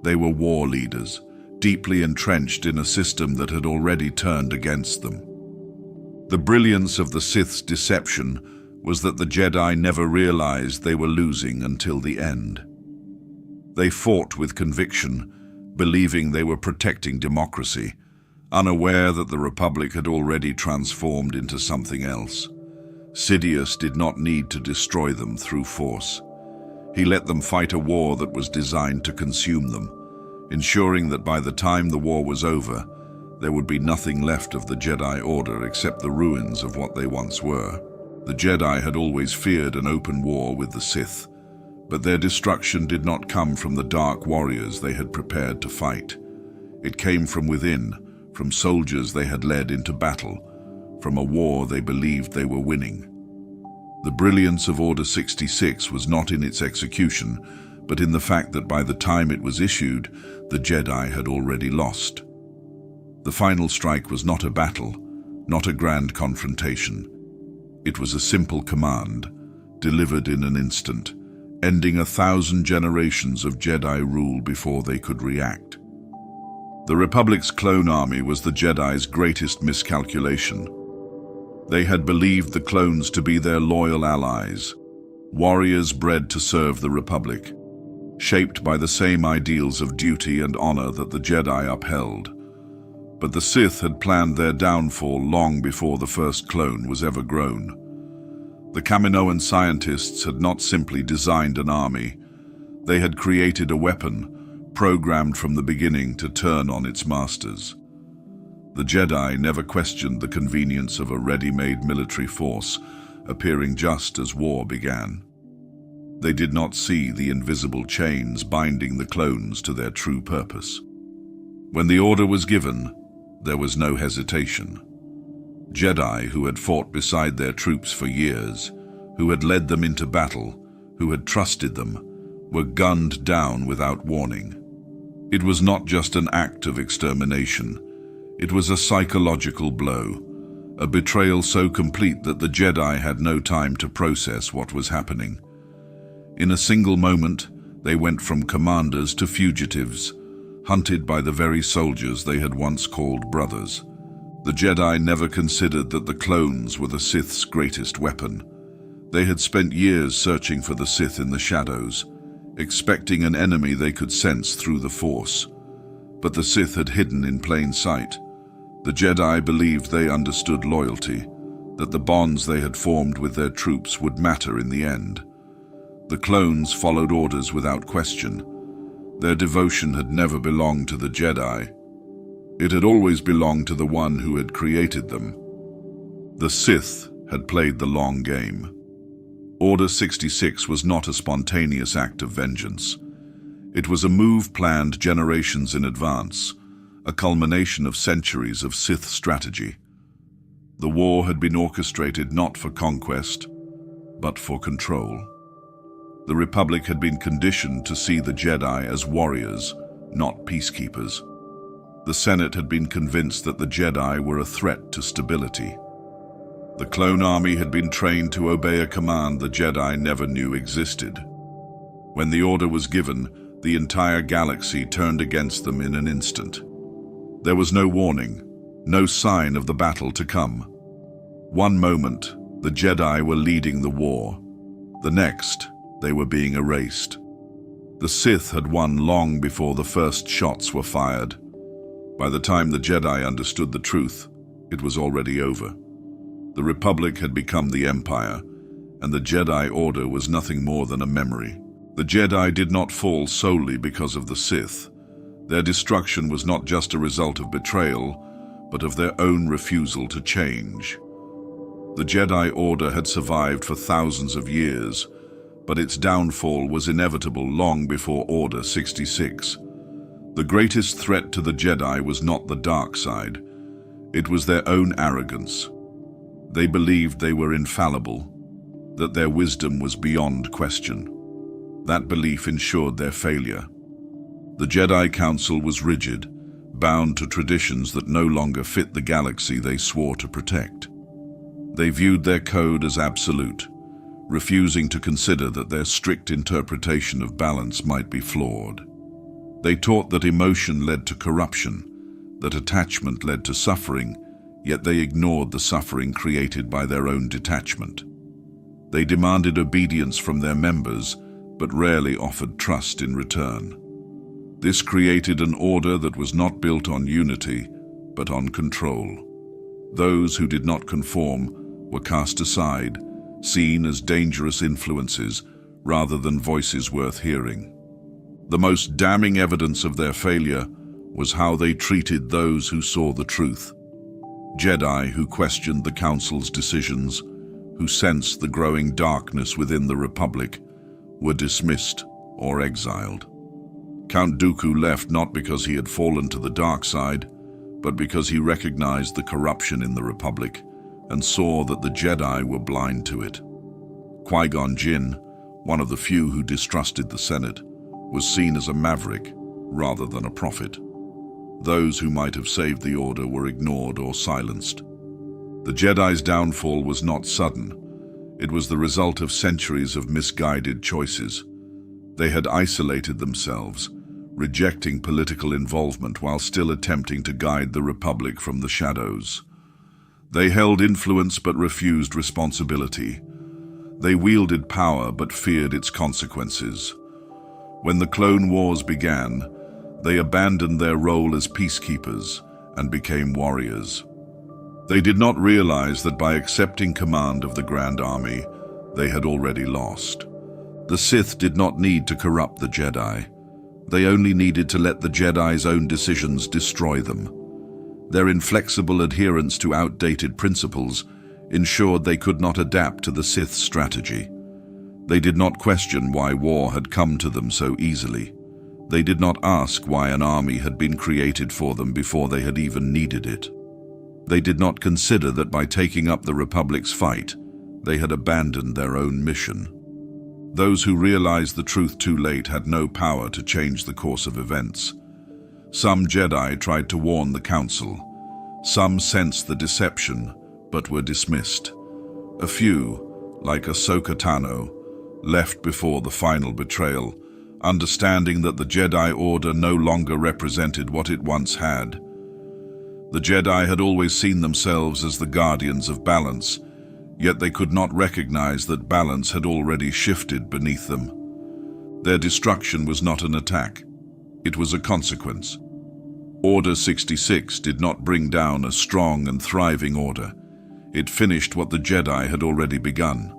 They were war leaders, deeply entrenched in a system that had already turned against them. The brilliance of the Sith's deception was that the Jedi never realized they were losing until the end. They fought with conviction, believing they were protecting democracy, unaware that the Republic had already transformed into something else. Sidious did not need to destroy them through force. He let them fight a war that was designed to consume them, ensuring that by the time the war was over, there would be nothing left of the Jedi Order except the ruins of what they once were. The Jedi had always feared an open war with the Sith, but their destruction did not come from the dark warriors they had prepared to fight. It came from within, from soldiers they had led into battle, from a war they believed they were winning. The brilliance of Order 66 was not in its execution, but in the fact that by the time it was issued, the Jedi had already lost. The final strike was not a battle, not a grand confrontation. It was a simple command, delivered in an instant, ending 1,000 generations of Jedi rule before they could react. The Republic's clone army was the Jedi's greatest miscalculation. They had believed the clones to be their loyal allies, warriors bred to serve the Republic, shaped by the same ideals of duty and honor that the Jedi upheld. But the Sith had planned their downfall long before the first clone was ever grown. The Kaminoan scientists had not simply designed an army. They had created a weapon, programmed from the beginning to turn on its masters. The Jedi never questioned the convenience of a ready-made military force, appearing just as war began. They did not see the invisible chains binding the clones to their true purpose. When the order was given, there was no hesitation. Jedi who had fought beside their troops for years, who had led them into battle, who had trusted them, were gunned down without warning. It was not just an act of extermination. It was a psychological blow, a betrayal so complete that the Jedi had no time to process what was happening. In a single moment, they went from commanders to fugitives, hunted by the very soldiers they had once called brothers. The Jedi never considered that the clones were the Sith's greatest weapon. They had spent years searching for the Sith in the shadows, expecting an enemy they could sense through the Force. But the Sith had hidden in plain sight. The Jedi believed they understood loyalty, that the bonds they had formed with their troops would matter in the end. The clones followed orders without question. Their devotion had never belonged to the Jedi. It had always belonged to the one who had created them. The Sith had played the long game. Order 66 was not a spontaneous act of vengeance. It was a move planned generations in advance, a culmination of centuries of Sith strategy. The war had been orchestrated not for conquest, but for control. The Republic had been conditioned to see the Jedi as warriors, not peacekeepers. The Senate had been convinced that the Jedi were a threat to stability. The clone army had been trained to obey a command the Jedi never knew existed. When the order was given, the entire galaxy turned against them in an instant. There was no warning, no sign of the battle to come. One moment, the Jedi were leading the war. The next, they were being erased. The Sith had won long before the first shots were fired. By the time the Jedi understood the truth, it was already over. The Republic had become the Empire, and the Jedi Order was nothing more than a memory. The Jedi did not fall solely because of the Sith. Their destruction was not just a result of betrayal, but of their own refusal to change. The Jedi Order had survived for thousands of years, but its downfall was inevitable long before Order 66. The greatest threat to the Jedi was not the dark side. It was their own arrogance. They believed they were infallible, that their wisdom was beyond question. That belief ensured their failure. The Jedi Council was rigid, bound to traditions that no longer fit the galaxy they swore to protect. They viewed their code as absolute, refusing to consider that their strict interpretation of balance might be flawed. They taught that emotion led to corruption, that attachment led to suffering, yet they ignored the suffering created by their own detachment. They demanded obedience from their members, but rarely offered trust in return. This created an order that was not built on unity, but on control. Those who did not conform were cast aside, seen as dangerous influences rather than voices worth hearing. The most damning evidence of their failure was how they treated those who saw the truth. Jedi who questioned the Council's decisions, who sensed the growing darkness within the Republic, were dismissed or exiled. Count Dooku left not because he had fallen to the dark side, but because he recognized the corruption in the Republic and saw that the Jedi were blind to it. Qui-Gon Jinn, one of the few who distrusted the Senate, was seen as a maverick rather than a prophet. Those who might have saved the Order were ignored or silenced. The Jedi's downfall was not sudden. It was the result of centuries of misguided choices. They had isolated themselves, rejecting political involvement while still attempting to guide the Republic from the shadows. They held influence but refused responsibility. They wielded power but feared its consequences. When the Clone Wars began, they abandoned their role as peacekeepers and became warriors. They did not realize that by accepting command of the Grand Army, they had already lost. The Sith did not need to corrupt the Jedi. They only needed to let the Jedi's own decisions destroy them. Their inflexible adherence to outdated principles ensured they could not adapt to the Sith's strategy. They did not question why war had come to them so easily. They did not ask why an army had been created for them before they had even needed it. They did not consider that by taking up the Republic's fight, they had abandoned their own mission. Those who realized the truth too late had no power to change the course of events. Some Jedi tried to warn the Council. Some sensed the deception, but were dismissed. A few, like Ahsoka Tano, left before the final betrayal, understanding that the Jedi Order no longer represented what it once had. The Jedi had always seen themselves as the guardians of balance, yet they could not recognize that balance had already shifted beneath them. Their destruction was not an attack. It was a consequence. Order 66 did not bring down a strong and thriving order. It finished what the Jedi had already begun.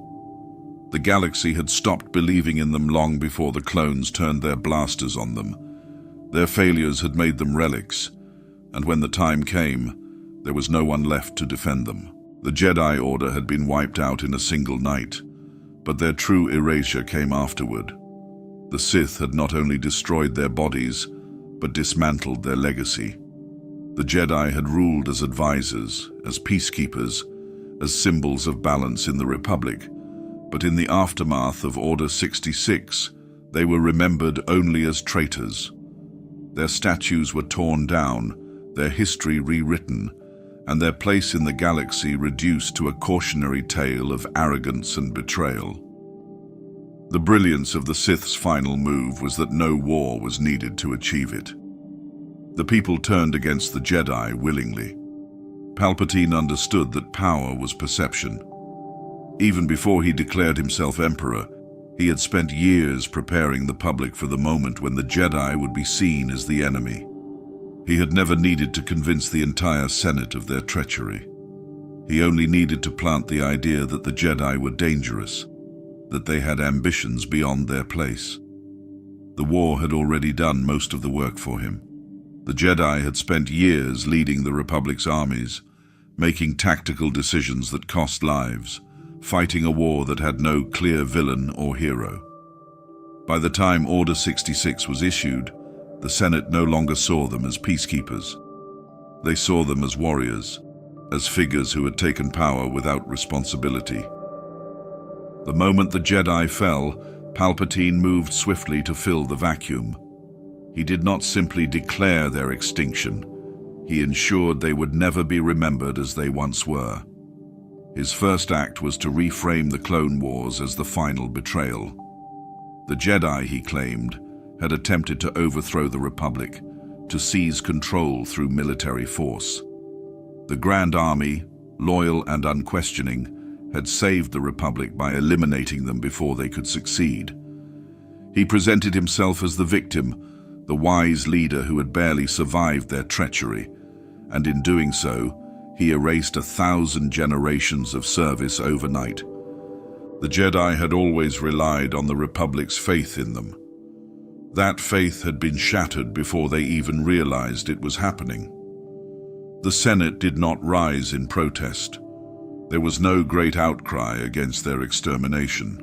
The galaxy had stopped believing in them long before the clones turned their blasters on them. Their failures had made them relics, and when the time came, there was no one left to defend them. The Jedi Order had been wiped out in a single night, but their true erasure came afterward. The Sith had not only destroyed their bodies, but dismantled their legacy. The Jedi had ruled as advisors, as peacekeepers, as symbols of balance in the Republic, but in the aftermath of Order 66, they were remembered only as traitors. Their statues were torn down, their history rewritten, and their place in the galaxy reduced to a cautionary tale of arrogance and betrayal. The brilliance of the Sith's final move was that no war was needed to achieve it. The people turned against the Jedi willingly. Palpatine understood that power was perception. Even before he declared himself Emperor, he had spent years preparing the public for the moment when the Jedi would be seen as the enemy. He had never needed to convince the entire Senate of their treachery. He only needed to plant the idea that the Jedi were dangerous, that they had ambitions beyond their place. The war had already done most of the work for him. The Jedi had spent years leading the Republic's armies, making tactical decisions that cost lives, fighting a war that had no clear villain or hero. By the time Order 66 was issued, the Senate no longer saw them as peacekeepers. They saw them as warriors, as figures who had taken power without responsibility. The moment the Jedi fell, Palpatine moved swiftly to fill the vacuum. He did not simply declare their extinction. He ensured they would never be remembered as they once were. His first act was to reframe the Clone Wars as the final betrayal. The Jedi, he claimed, had attempted to overthrow the Republic, to seize control through military force. The Grand Army, loyal and unquestioning, had saved the Republic by eliminating them before they could succeed. He presented himself as the victim, the wise leader who had barely survived their treachery, and in doing so, he erased 1,000 generations of service overnight. The Jedi had always relied on the Republic's faith in them. That faith had been shattered before they even realized it was happening. The Senate did not rise in protest. There was no great outcry against their extermination.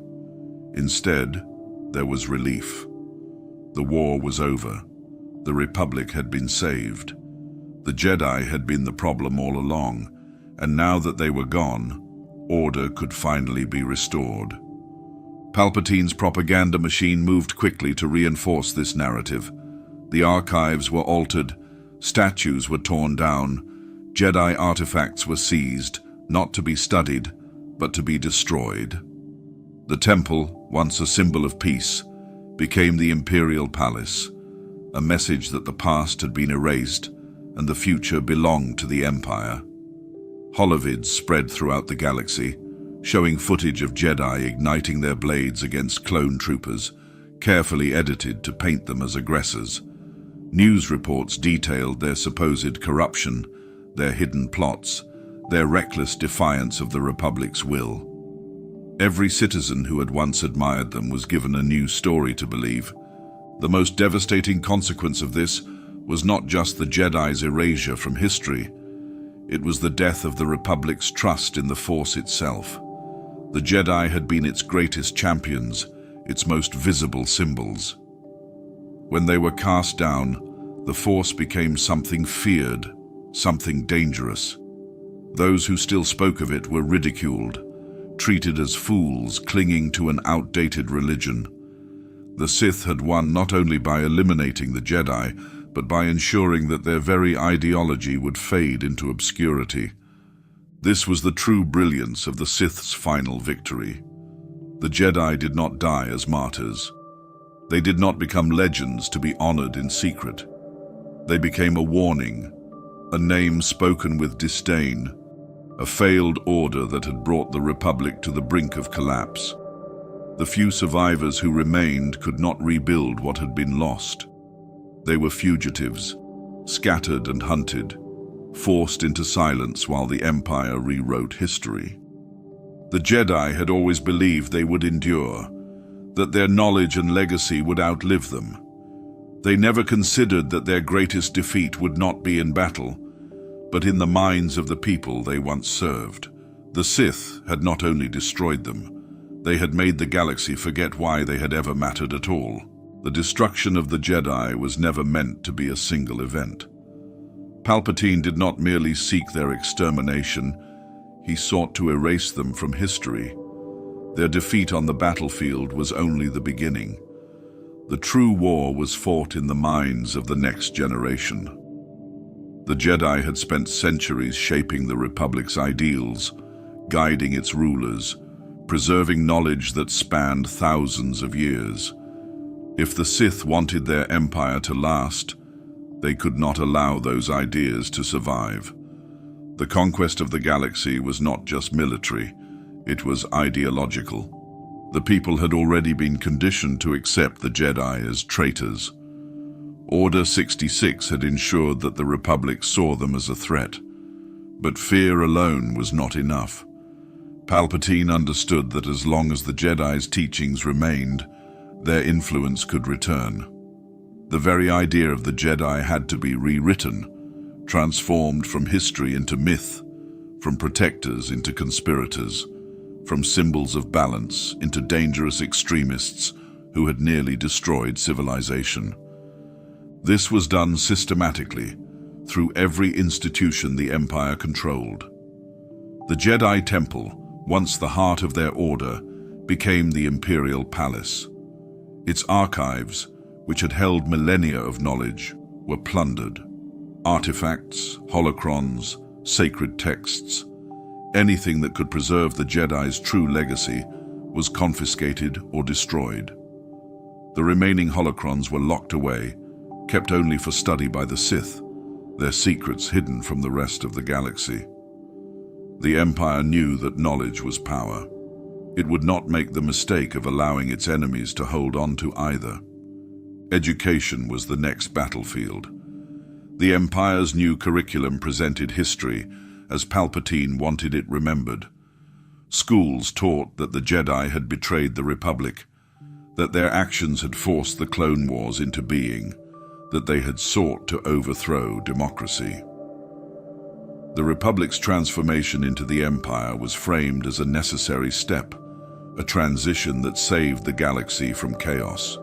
Instead, there was relief. The war was over. The Republic had been saved. The Jedi had been the problem all along, and now that they were gone, order could finally be restored. Palpatine's propaganda machine moved quickly to reinforce this narrative. The archives were altered, statues were torn down, Jedi artifacts were seized, not to be studied, but to be destroyed. The temple, once a symbol of peace, became the Imperial Palace, a message that the past had been erased and the future belonged to the Empire. Holovids spread throughout the galaxy, showing footage of Jedi igniting their blades against clone troopers, carefully edited to paint them as aggressors. News reports detailed their supposed corruption, their hidden plots, their reckless defiance of the Republic's will. Every citizen who had once admired them was given a new story to believe. The most devastating consequence of this was not just the Jedi's erasure from history. It was the death of the Republic's trust in the Force itself. The Jedi had been its greatest champions, its most visible symbols. When they were cast down, the Force became something feared, something dangerous. Those who still spoke of it were ridiculed, treated as fools clinging to an outdated religion. The Sith had won not only by eliminating the Jedi, but by ensuring that their very ideology would fade into obscurity. This was the true brilliance of the Sith's final victory. The Jedi did not die as martyrs. They did not become legends to be honored in secret. They became a warning, a name spoken with disdain, a failed order that had brought the Republic to the brink of collapse. The few survivors who remained could not rebuild what had been lost. They were fugitives, scattered and hunted, forced into silence while the Empire rewrote history. The Jedi had always believed they would endure, that their knowledge and legacy would outlive them. They never considered that their greatest defeat would not be in battle, but in the minds of the people they once served. The Sith had not only destroyed them, they had made the galaxy forget why they had ever mattered at all. The destruction of the Jedi was never meant to be a single event. Palpatine did not merely seek their extermination, he sought to erase them from history. Their defeat on the battlefield was only the beginning. The true war was fought in the minds of the next generation. The Jedi had spent centuries shaping the Republic's ideals, guiding its rulers, preserving knowledge that spanned thousands of years. If the Sith wanted their empire to last, they could not allow those ideas to survive. The conquest of the galaxy was not just military, it was ideological. The people had already been conditioned to accept the Jedi as traitors. Order 66 had ensured that the Republic saw them as a threat. But fear alone was not enough. Palpatine understood that as long as the Jedi's teachings remained, their influence could return. The very idea of the Jedi had to be rewritten, transformed from history into myth, from protectors into conspirators, from symbols of balance into dangerous extremists who had nearly destroyed civilization. This was done systematically, through every institution the Empire controlled. The Jedi Temple, once the heart of their order, became the Imperial Palace. Its archives, which had held millennia of knowledge, were plundered. Artifacts, holocrons, sacred texts, Anything that could preserve the Jedi's true legacy was confiscated or destroyed. The remaining holocrons were locked away, kept only for study by the Sith, their secrets hidden from the rest of the galaxy. The Empire knew that knowledge was power. It would not make the mistake of allowing its enemies to hold on to either. Education was the next battlefield. The Empire's new curriculum presented history as Palpatine wanted it remembered. Schools taught that the Jedi had betrayed the Republic, that their actions had forced the Clone Wars into being, that they had sought to overthrow democracy. The Republic's transformation into the Empire was framed as a necessary step, a transition that saved the galaxy from chaos.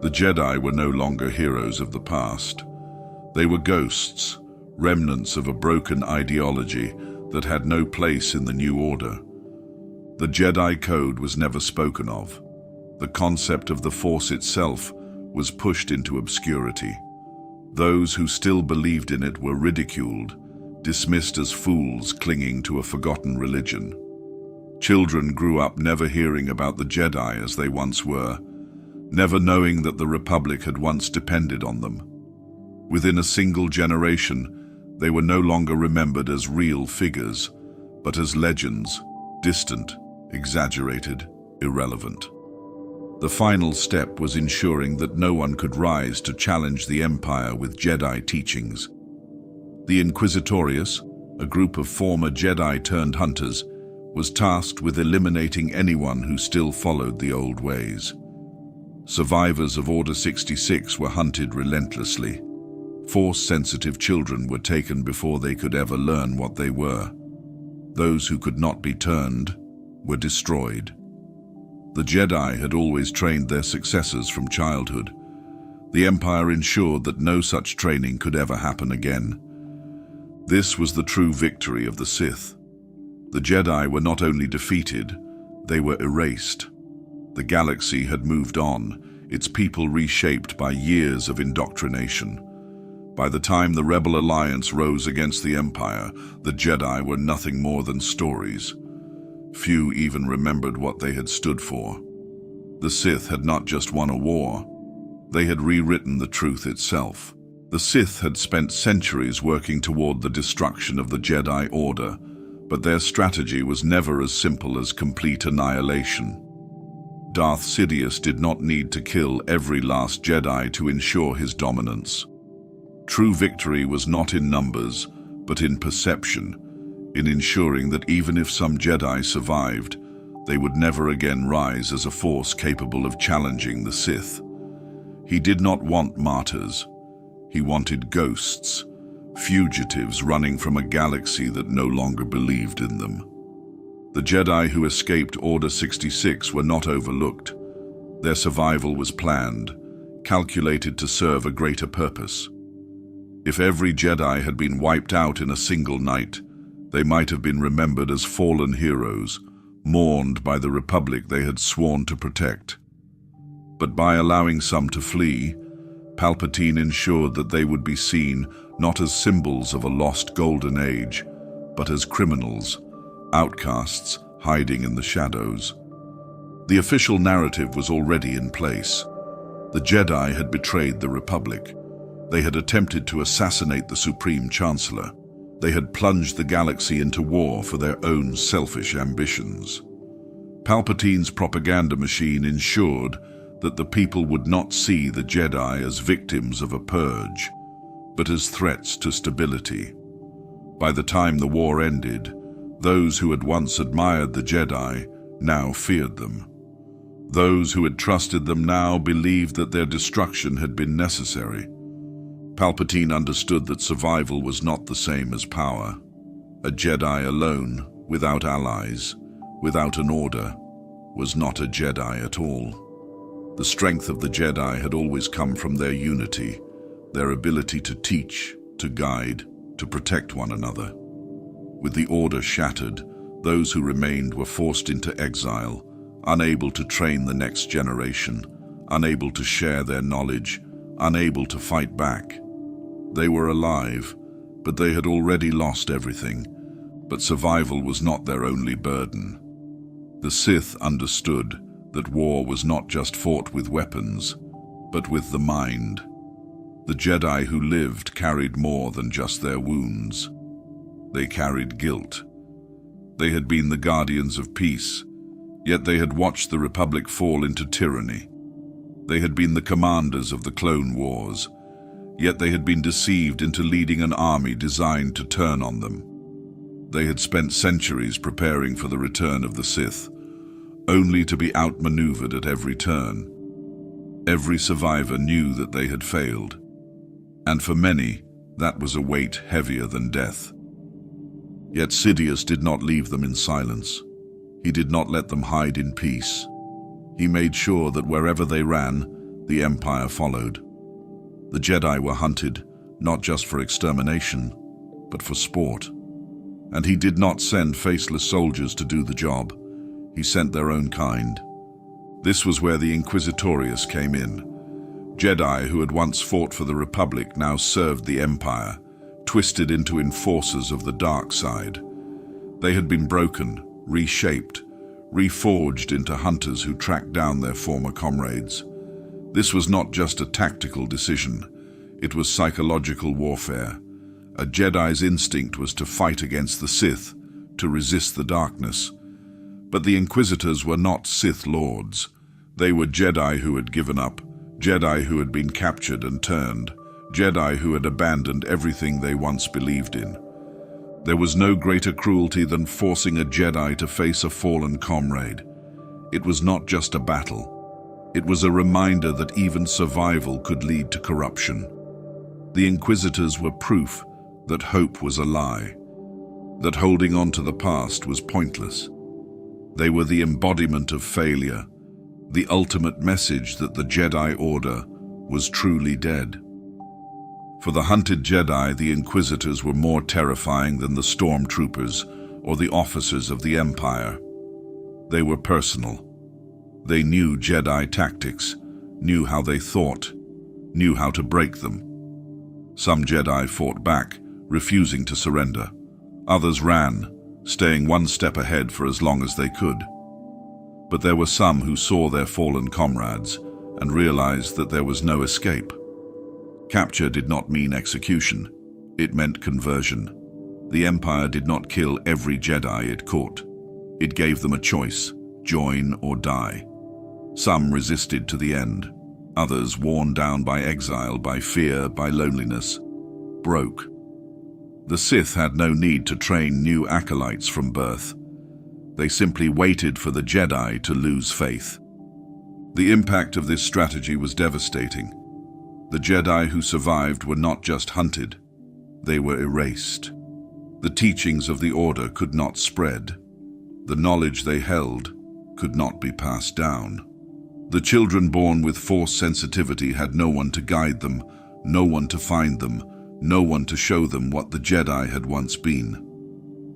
The Jedi were no longer heroes of the past. They were ghosts, remnants of a broken ideology that had no place in the new order. The Jedi Code was never spoken of. The concept of the Force itself was pushed into obscurity. Those who still believed in it were ridiculed, dismissed as fools clinging to a forgotten religion. Children grew up never hearing about the Jedi as they once were, never knowing that the Republic had once depended on them. Within a single generation, they were no longer remembered as real figures, but as legends, distant, exaggerated, irrelevant. The final step was ensuring that no one could rise to challenge the Empire with Jedi teachings. The Inquisitorius, a group of former Jedi-turned-hunters, was tasked with eliminating anyone who still followed the old ways. Survivors of Order 66 were hunted relentlessly. Force-sensitive children were taken before they could ever learn what they were. Those who could not be turned were destroyed. The Jedi had always trained their successors from childhood. The Empire ensured that no such training could ever happen again. This was the true victory of the Sith. The Jedi were not only defeated, they were erased. The galaxy had moved on, its people reshaped by years of indoctrination. By the time the Rebel Alliance rose against the Empire, the Jedi were nothing more than stories. Few even remembered what they had stood for. The Sith had not just won a war, they had rewritten the truth itself. The Sith had spent centuries working toward the destruction of the Jedi Order, but their strategy was never as simple as complete annihilation. Darth Sidious did not need to kill every last Jedi to ensure his dominance. True victory was not in numbers, but in perception, in ensuring that even if some Jedi survived, they would never again rise as a force capable of challenging the Sith. He did not want martyrs. He wanted ghosts, fugitives running from a galaxy that no longer believed in them. The Jedi who escaped Order 66 were not overlooked. Their survival was planned, calculated to serve a greater purpose. If every Jedi had been wiped out in a single night, they might have been remembered as fallen heroes, mourned by the Republic they had sworn to protect. But by allowing some to flee, Palpatine ensured that they would be seen not as symbols of a lost golden age, but as criminals, outcasts hiding in the shadows. The official narrative was already in place. The Jedi had betrayed the Republic. They had attempted to assassinate the Supreme Chancellor. They had plunged the galaxy into war for their own selfish ambitions. Palpatine's propaganda machine ensured that the people would not see the Jedi as victims of a purge, but as threats to stability. By the time the war ended, those who had once admired the Jedi now feared them. Those who had trusted them now believed that their destruction had been necessary. Palpatine understood that survival was not the same as power. A Jedi alone, without allies, without an order, was not a Jedi at all. The strength of the Jedi had always come from their unity, their ability to teach, to guide, to protect one another. With the Order shattered, those who remained were forced into exile, unable to train the next generation, unable to share their knowledge, unable to fight back. They were alive, but they had already lost everything. But survival was not their only burden. The Sith understood that war was not just fought with weapons, but with the mind. The Jedi who lived carried more than just their wounds. They carried guilt. They had been the guardians of peace, yet they had watched the Republic fall into tyranny. They had been the commanders of the Clone Wars, yet they had been deceived into leading an army designed to turn on them. They had spent centuries preparing for the return of the Sith, only to be outmaneuvered at every turn. Every survivor knew that they had failed, and for many, that was a weight heavier than death. Yet Sidious did not leave them in silence. He did not let them hide in peace. He made sure that wherever they ran, the Empire followed. The Jedi were hunted, not just for extermination, but for sport. And he did not send faceless soldiers to do the job. He sent their own kind. This was where the Inquisitorius came in. Jedi who had once fought for the Republic now served the Empire, twisted into enforcers of the dark side. They had been broken, reshaped, reforged into hunters who tracked down their former comrades. This was not just a tactical decision, it was psychological warfare. A Jedi's instinct was to fight against the Sith, to resist the darkness. But the Inquisitors were not Sith lords. They were Jedi who had given up, Jedi who had been captured and turned, Jedi who had abandoned everything they once believed in. There was no greater cruelty than forcing a Jedi to face a fallen comrade. It was not just a battle. It was a reminder that even survival could lead to corruption. The Inquisitors were proof that hope was a lie, that holding on to the past was pointless. They were the embodiment of failure, the ultimate message that the Jedi Order was truly dead. For the hunted Jedi, the Inquisitors were more terrifying than the stormtroopers or the officers of the Empire. They were personal. They knew Jedi tactics, knew how they thought, knew how to break them. Some Jedi fought back, refusing to surrender. Others ran, staying one step ahead for as long as they could. But there were some who saw their fallen comrades and realized that there was no escape. Capture did not mean execution. It meant conversion. The Empire did not kill every Jedi it caught. It gave them a choice, join or die. Some resisted to the end. Others, worn down by exile, by fear, by loneliness, broke. The Sith had no need to train new acolytes from birth. They simply waited for the Jedi to lose faith. The impact of this strategy was devastating. The Jedi who survived were not just hunted, they were erased. The teachings of the Order could not spread. The knowledge they held could not be passed down. The children born with Force sensitivity had no one to guide them, no one to find them, no one to show them what the Jedi had once been.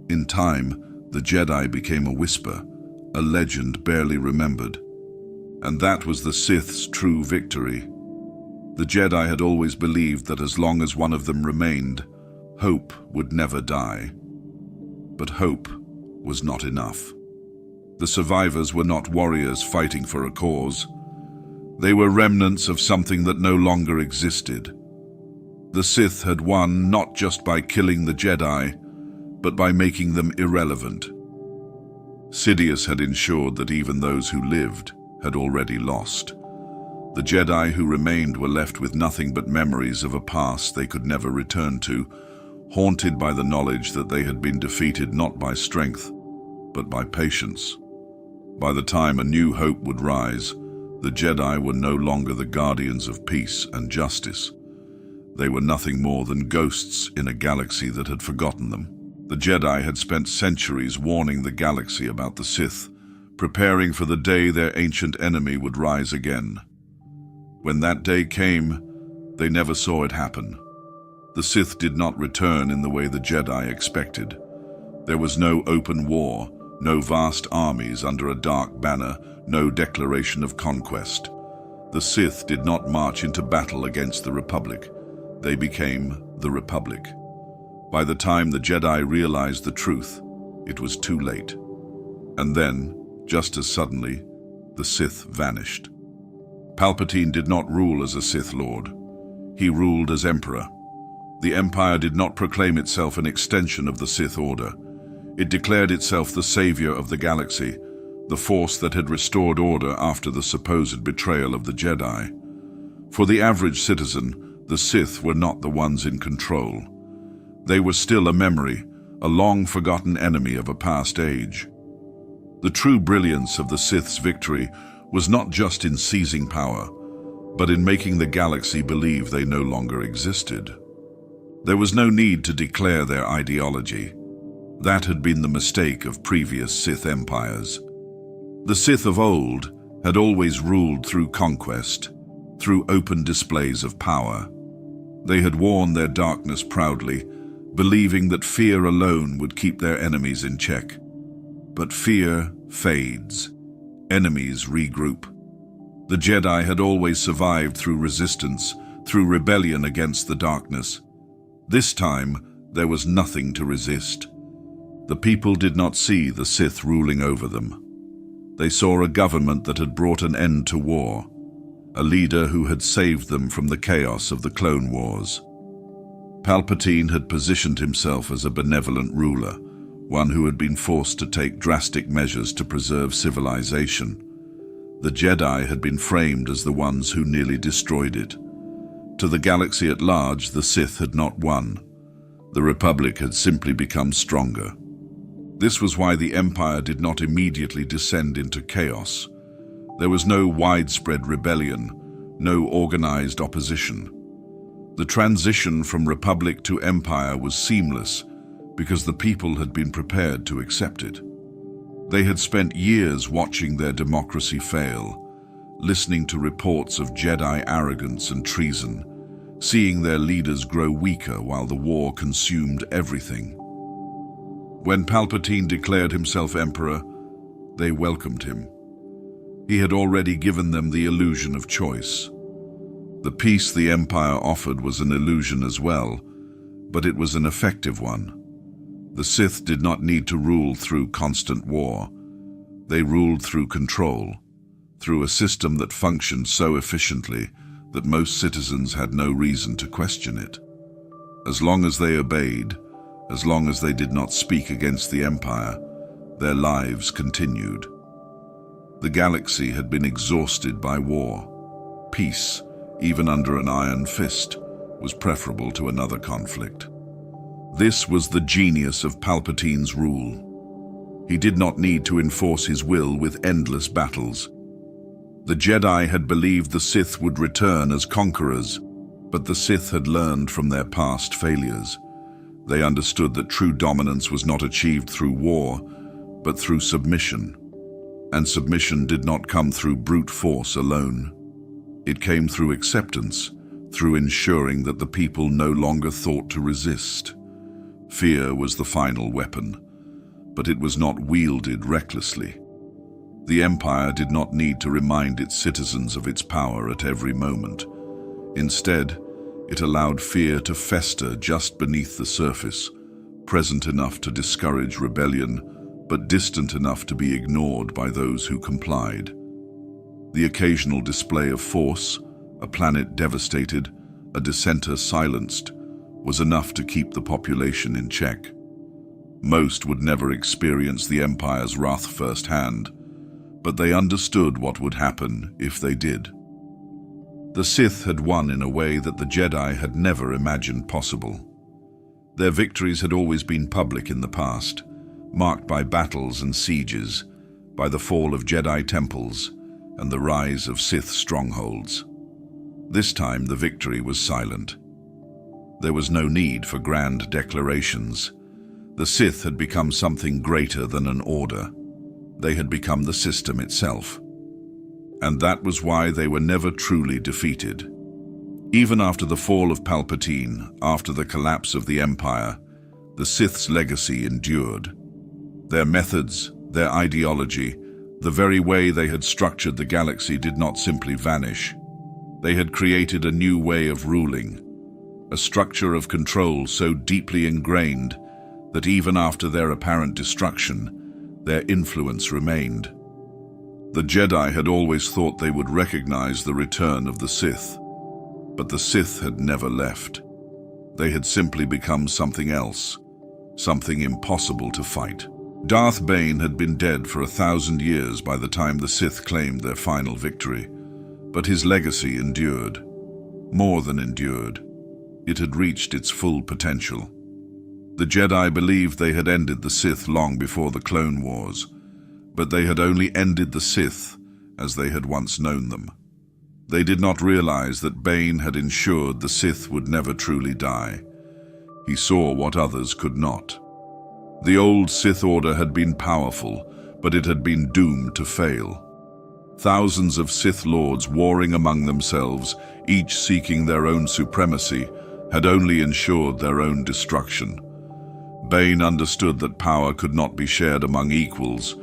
In time, the Jedi became a whisper, a legend barely remembered. And that was the Sith's true victory. The Jedi had always believed that as long as one of them remained, hope would never die. But hope was not enough. The survivors were not warriors fighting for a cause. They were remnants of something that no longer existed. The Sith had won not just by killing the Jedi, but by making them irrelevant. Sidious had ensured that even those who lived had already lost. The Jedi who remained were left with nothing but memories of a past they could never return to, haunted by the knowledge that they had been defeated not by strength, but by patience. By the time a new hope would rise, the Jedi were no longer the guardians of peace and justice. They were nothing more than ghosts in a galaxy that had forgotten them. The Jedi had spent centuries warning the galaxy about the Sith, preparing for the day their ancient enemy would rise again. When that day came, they never saw it happen. The Sith did not return in the way the Jedi expected. There was no open war, no vast armies under a dark banner, no declaration of conquest. The Sith did not march into battle against the Republic. They became the Republic. By the time the Jedi realized the truth, it was too late. And then, just as suddenly, the Sith vanished. Palpatine did not rule as a Sith Lord. He ruled as Emperor. The Empire did not proclaim itself an extension of the Sith Order. It declared itself the savior of the galaxy, the force that had restored order after the supposed betrayal of the Jedi. For the average citizen, the Sith were not the ones in control. They were still a memory, a long-forgotten enemy of a past age. The true brilliance of the Sith's victory was not just in seizing power, but in making the galaxy believe they no longer existed. There was no need to declare their ideology. That had been the mistake of previous Sith empires. The Sith of old had always ruled through conquest, through open displays of power. They had worn their darkness proudly, believing that fear alone would keep their enemies in check. But fear fades. Enemies regroup. The Jedi had always survived through resistance, through rebellion against the darkness. This time, there was nothing to resist. The people did not see the Sith ruling over them. They saw a government that had brought an end to war, a leader who had saved them from the chaos of the Clone Wars. Palpatine had positioned himself as a benevolent ruler, one who had been forced to take drastic measures to preserve civilization. The Jedi had been framed as the ones who nearly destroyed it. To the galaxy at large, the Sith had not won. The Republic had simply become stronger. This was why the Empire did not immediately descend into chaos. There was no widespread rebellion, no organized opposition. The transition from Republic to Empire was seamless because the people had been prepared to accept it. They had spent years watching their democracy fail, listening to reports of Jedi arrogance and treason, seeing their leaders grow weaker while the war consumed everything. When Palpatine declared himself Emperor, they welcomed him. He had already given them the illusion of choice. The peace the Empire offered was an illusion as well, but it was an effective one. The Sith did not need to rule through constant war. They ruled through control, through a system that functioned so efficiently that most citizens had no reason to question it. As long as they obeyed, as long as they did not speak against the Empire, their lives continued. The galaxy had been exhausted by war. Peace, even under an iron fist, was preferable to another conflict. This was the genius of Palpatine's rule. He did not need to enforce his will with endless battles. The Jedi had believed the Sith would return as conquerors, but the Sith had learned from their past failures. They understood that true dominance was not achieved through war, but through submission. And submission did not come through brute force alone. It came through acceptance, through ensuring that the people no longer thought to resist. Fear was the final weapon, but it was not wielded recklessly. The Empire did not need to remind its citizens of its power at every moment. Instead, it allowed fear to fester just beneath the surface, present enough to discourage rebellion, but distant enough to be ignored by those who complied. The occasional display of force, a planet devastated, a dissenter silenced, was enough to keep the population in check. Most would never experience the Empire's wrath firsthand, but they understood what would happen if they did. The Sith had won in a way that the Jedi had never imagined possible. Their victories had always been public in the past, marked by battles and sieges, by the fall of Jedi temples, and the rise of Sith strongholds. This time the victory was silent. There was no need for grand declarations. The Sith had become something greater than an order. They had become the system itself. And that was why they were never truly defeated. Even after the fall of Palpatine, after the collapse of the Empire, the Sith's legacy endured. Their methods, their ideology, the very way they had structured the galaxy did not simply vanish. They had created a new way of ruling, a structure of control so deeply ingrained that even after their apparent destruction, their influence remained. The Jedi had always thought they would recognize the return of the Sith, but the Sith had never left. They had simply become something else, something impossible to fight. Darth Bane had been dead for 1,000 years by the time the Sith claimed their final victory, but his legacy endured. More than endured. It had reached its full potential. The Jedi believed they had ended the Sith long before the Clone Wars, but they had only ended the Sith as they had once known them. They did not realize that Bane had ensured the Sith would never truly die. He saw what others could not. The old Sith Order had been powerful, but it had been doomed to fail. Thousands of Sith Lords warring among themselves, each seeking their own supremacy, had only ensured their own destruction. Bane understood that power could not be shared among equals,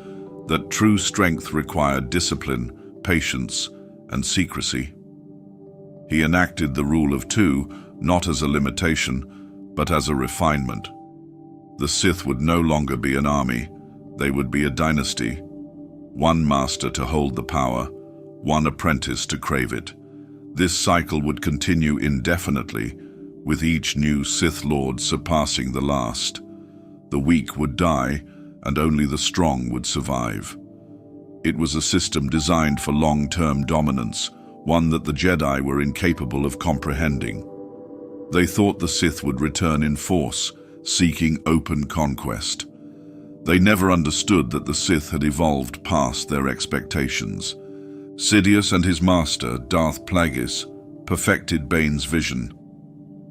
that true strength required discipline, patience, and secrecy. He enacted the rule of two, not as a limitation, but as a refinement. The Sith would no longer be an army, they would be a dynasty. One master to hold the power, one apprentice to crave it. This cycle would continue indefinitely, with each new Sith Lord surpassing the last. The weak would die, and only the strong would survive. It was a system designed for long-term dominance, one that the Jedi were incapable of comprehending. They thought the Sith would return in force, seeking open conquest. They never understood that the Sith had evolved past their expectations. Sidious and his master, Darth Plagueis, perfected Bane's vision.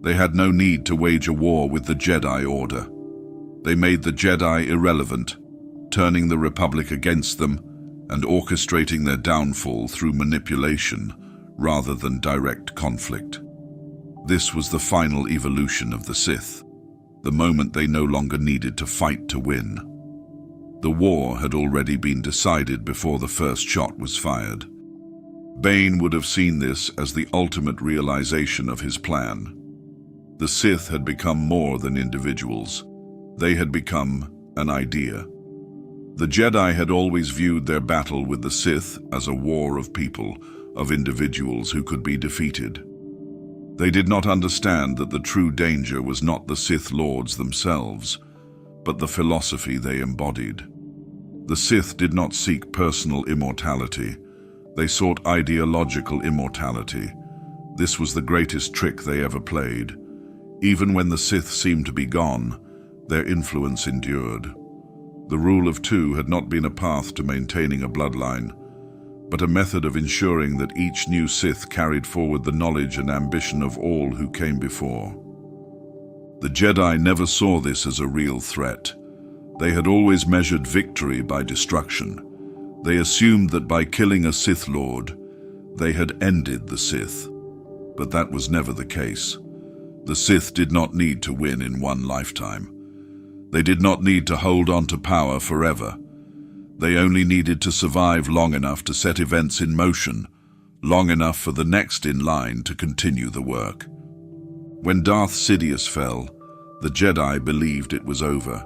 They had no need to wage a war with the Jedi Order. They made the Jedi irrelevant, turning the Republic against them and orchestrating their downfall through manipulation rather than direct conflict. This was the final evolution of the Sith, the moment they no longer needed to fight to win. The war had already been decided before the first shot was fired. Bane would have seen this as the ultimate realization of his plan. The Sith had become more than individuals. They had become an idea. The Jedi had always viewed their battle with the Sith as a war of people, of individuals who could be defeated. They did not understand that the true danger was not the Sith Lords themselves, but the philosophy they embodied. The Sith did not seek personal immortality. They sought ideological immortality. This was the greatest trick they ever played. Even when the Sith seemed to be gone, their influence endured. The rule of two had not been a path to maintaining a bloodline, but a method of ensuring that each new Sith carried forward the knowledge and ambition of all who came before. The Jedi never saw this as a real threat. They had always measured victory by destruction. They assumed that by killing a Sith Lord, they had ended the Sith. But that was never the case. The Sith did not need to win in one lifetime. They did not need to hold on to power forever. They only needed to survive long enough to set events in motion, long enough for the next in line to continue the work. When Darth Sidious fell, the Jedi believed it was over.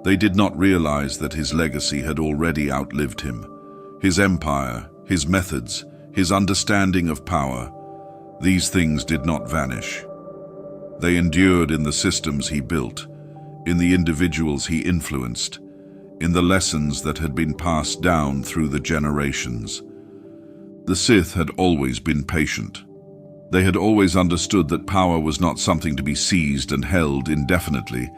They did not realize that his legacy had already outlived him. His empire, his methods, his understanding of power, these things did not vanish. They endured in the systems he built, in the individuals he influenced, in the lessons that had been passed down through the generations. The Sith had always been patient. They had always understood that power was not something to be seized and held indefinitely,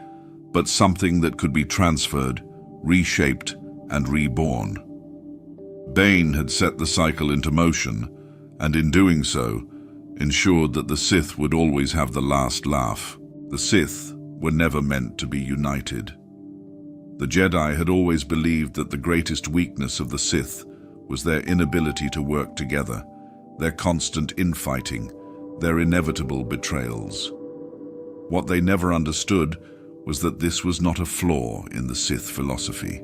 but something that could be transferred, reshaped, and reborn. Bane had set the cycle into motion, and in doing so, ensured that the Sith would always have the last laugh. The Sith were never meant to be united. The Jedi had always believed that the greatest weakness of the Sith was their inability to work together, their constant infighting, their inevitable betrayals. What they never understood was that this was not a flaw in the Sith philosophy.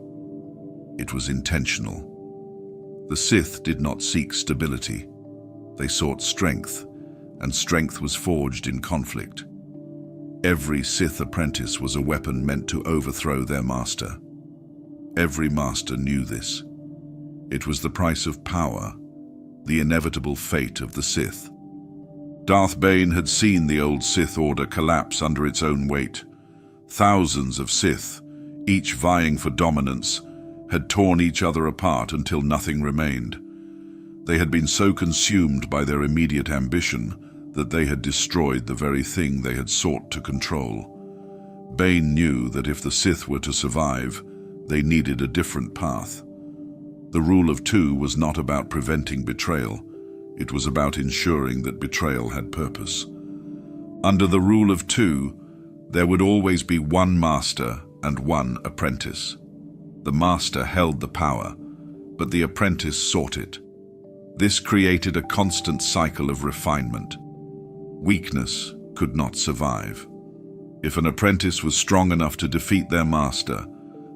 It was intentional. The Sith did not seek stability. They sought strength, and strength was forged in conflict. Every Sith apprentice was a weapon meant to overthrow their master. Every master knew this. It was the price of power, the inevitable fate of the Sith. Darth Bane had seen the old Sith order collapse under its own weight. Thousands of Sith, each vying for dominance, had torn each other apart until nothing remained. They had been so consumed by their immediate ambition that they had destroyed the very thing they had sought to control. Bane knew that if the Sith were to survive, they needed a different path. The rule of two was not about preventing betrayal. It was about ensuring that betrayal had purpose. Under the rule of two, there would always be one master and one apprentice. The master held the power, but the apprentice sought it. This created a constant cycle of refinement. Weakness could not survive. If an apprentice was strong enough to defeat their master,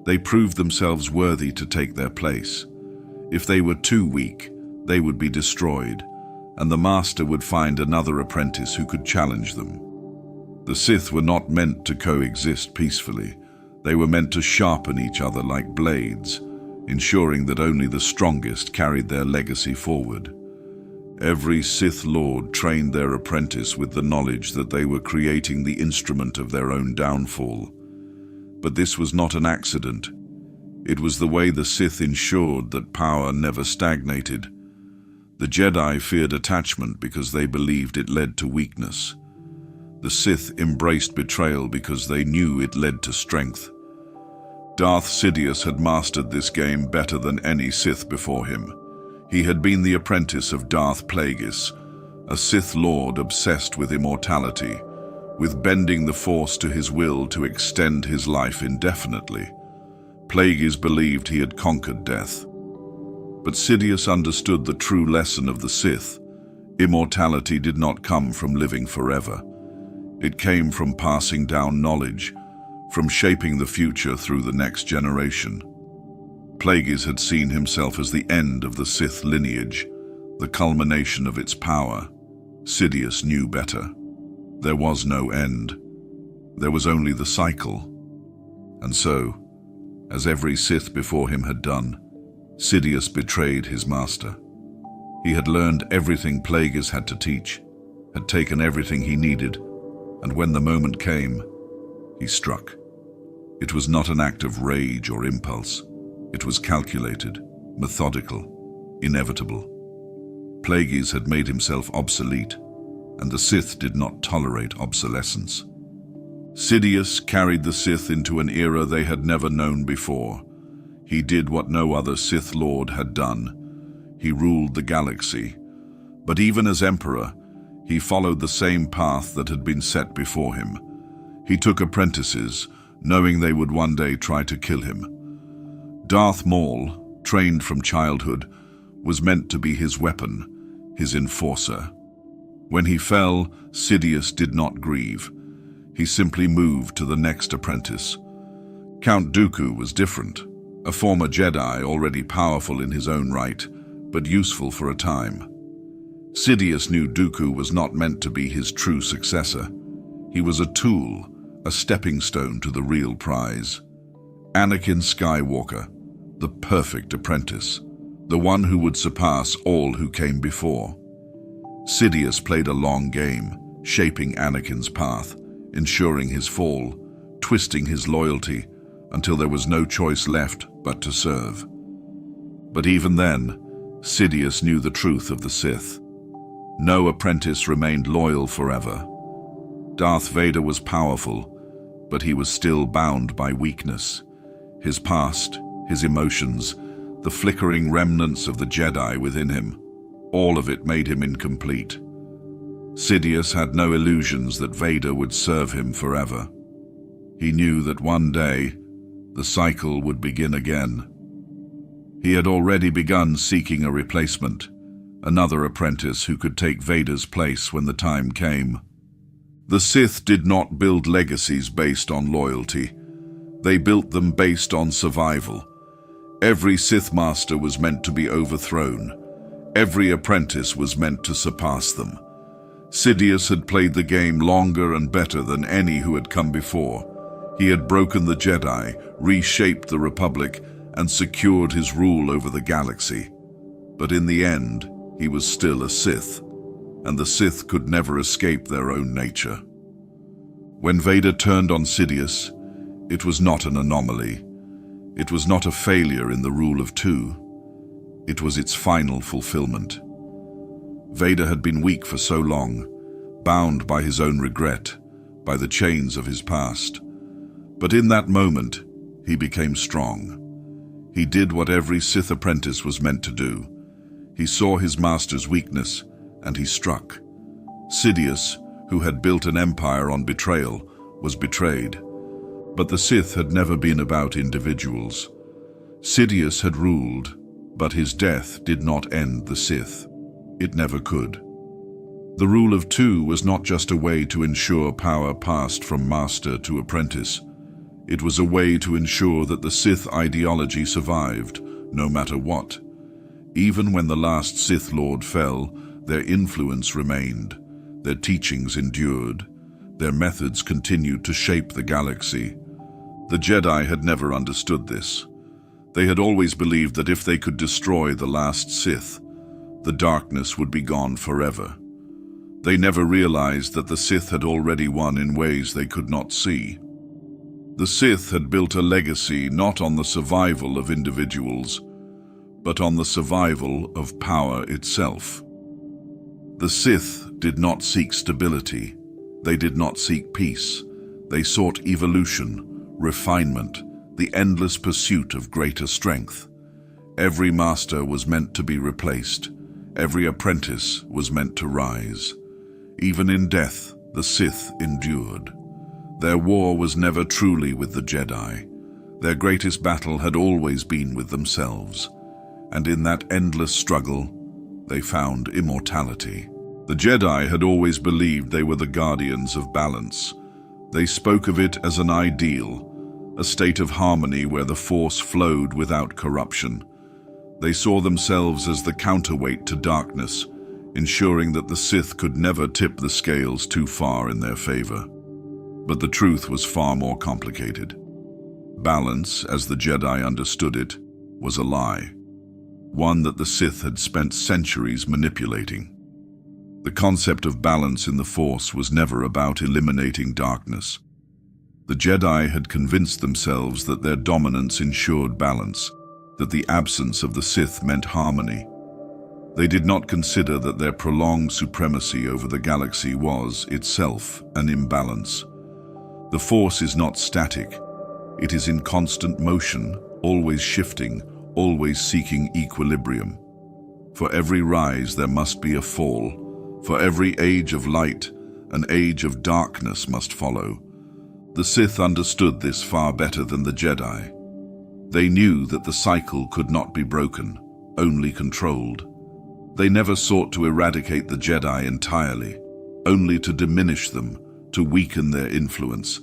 they proved themselves worthy to take their place. If they were too weak, they would be destroyed, and the master would find another apprentice who could challenge them. The Sith were not meant to coexist peacefully. They were meant to sharpen each other like blades, ensuring that only the strongest carried their legacy forward. Every Sith Lord trained their apprentice with the knowledge that they were creating the instrument of their own downfall. But this was not an accident. It was the way the Sith ensured that power never stagnated. The Jedi feared attachment because they believed it led to weakness. The Sith embraced betrayal because they knew it led to strength. Darth Sidious had mastered this game better than any Sith before him. He had been the apprentice of Darth Plagueis, a Sith Lord obsessed with immortality, with bending the Force to his will to extend his life indefinitely. Plagueis believed he had conquered death. But Sidious understood the true lesson of the Sith. Immortality did not come from living forever. It came from passing down knowledge, from shaping the future through the next generation. Plagueis had seen himself as the end of the Sith lineage, the culmination of its power. Sidious knew better. There was no end. There was only the cycle. And so, as every Sith before him had done, Sidious betrayed his master. He had learned everything Plagueis had to teach, had taken everything he needed, and when the moment came, he struck. It was not an act of rage or impulse. It was calculated, methodical, inevitable. Plagueis had made himself obsolete, and the Sith did not tolerate obsolescence. Sidious carried the Sith into an era they had never known before. He did what no other Sith Lord had done. He ruled the galaxy. But even as Emperor, he followed the same path that had been set before him. He took apprentices, knowing they would one day try to kill him. Darth Maul, trained from childhood, was meant to be his weapon, his enforcer. When he fell, Sidious did not grieve. He simply moved to the next apprentice. Count Dooku was different, a former Jedi already powerful in his own right, but useful for a time. Sidious knew Dooku was not meant to be his true successor. He was a tool, a stepping stone to the real prize. Anakin Skywalker, the perfect apprentice, the one who would surpass all who came before. Sidious played a long game, shaping Anakin's path, ensuring his fall, twisting his loyalty, until there was no choice left but to serve. But even then, Sidious knew the truth of the Sith. No apprentice remained loyal forever. Darth Vader was powerful, but he was still bound by weakness. His past, his emotions, the flickering remnants of the Jedi within him, all of it made him incomplete. Sidious had no illusions that Vader would serve him forever. He knew that one day, the cycle would begin again. He had already begun seeking a replacement, another apprentice who could take Vader's place when the time came. The Sith did not build legacies based on loyalty. They built them based on survival. Every Sith Master was meant to be overthrown. Every apprentice was meant to surpass them. Sidious had played the game longer and better than any who had come before. He had broken the Jedi, reshaped the Republic, and secured his rule over the galaxy. But in the end, he was still a Sith, and the Sith could never escape their own nature. When Vader turned on Sidious, it was not an anomaly. It was not a failure in the rule of two. It was its final fulfillment. Vader had been weak for so long, bound by his own regret, by the chains of his past. But in that moment, he became strong. He did what every Sith apprentice was meant to do. He saw his master's weakness, and he struck. Sidious, who had built an empire on betrayal, was betrayed. But the Sith had never been about individuals. Sidious had ruled, but his death did not end the Sith. It never could. The rule of two was not just a way to ensure power passed from master to apprentice. It was a way to ensure that the Sith ideology survived, no matter what. Even when the last Sith Lord fell, their influence remained, their teachings endured, their methods continued to shape the galaxy. The Jedi had never understood this. They had always believed that if they could destroy the last Sith, the darkness would be gone forever. They never realized that the Sith had already won in ways they could not see. The Sith had built a legacy not on the survival of individuals, but on the survival of power itself. The Sith did not seek stability. They did not seek peace. They sought evolution, refinement, the endless pursuit of greater strength. Every master was meant to be replaced. Every apprentice was meant to rise. Even in death, the Sith endured. Their war was never truly with the Jedi. Their greatest battle had always been with themselves. And in that endless struggle, they found immortality. The Jedi had always believed they were the guardians of balance. They spoke of it as an ideal, a state of harmony where the Force flowed without corruption. They saw themselves as the counterweight to darkness, ensuring that the Sith could never tip the scales too far in their favor. But the truth was far more complicated. Balance, as the Jedi understood it, was a lie, one that the Sith had spent centuries manipulating. The concept of balance in the Force was never about eliminating darkness. The Jedi had convinced themselves that their dominance ensured balance, that the absence of the Sith meant harmony. They did not consider that their prolonged supremacy over the galaxy was, itself, an imbalance. The Force is not static. It is in constant motion, always shifting, always seeking equilibrium. For every rise there must be a fall. For every age of light, an age of darkness must follow. The Sith understood this far better than the Jedi. They knew that the cycle could not be broken, only controlled. They never sought to eradicate the Jedi entirely, only to diminish them, to weaken their influence,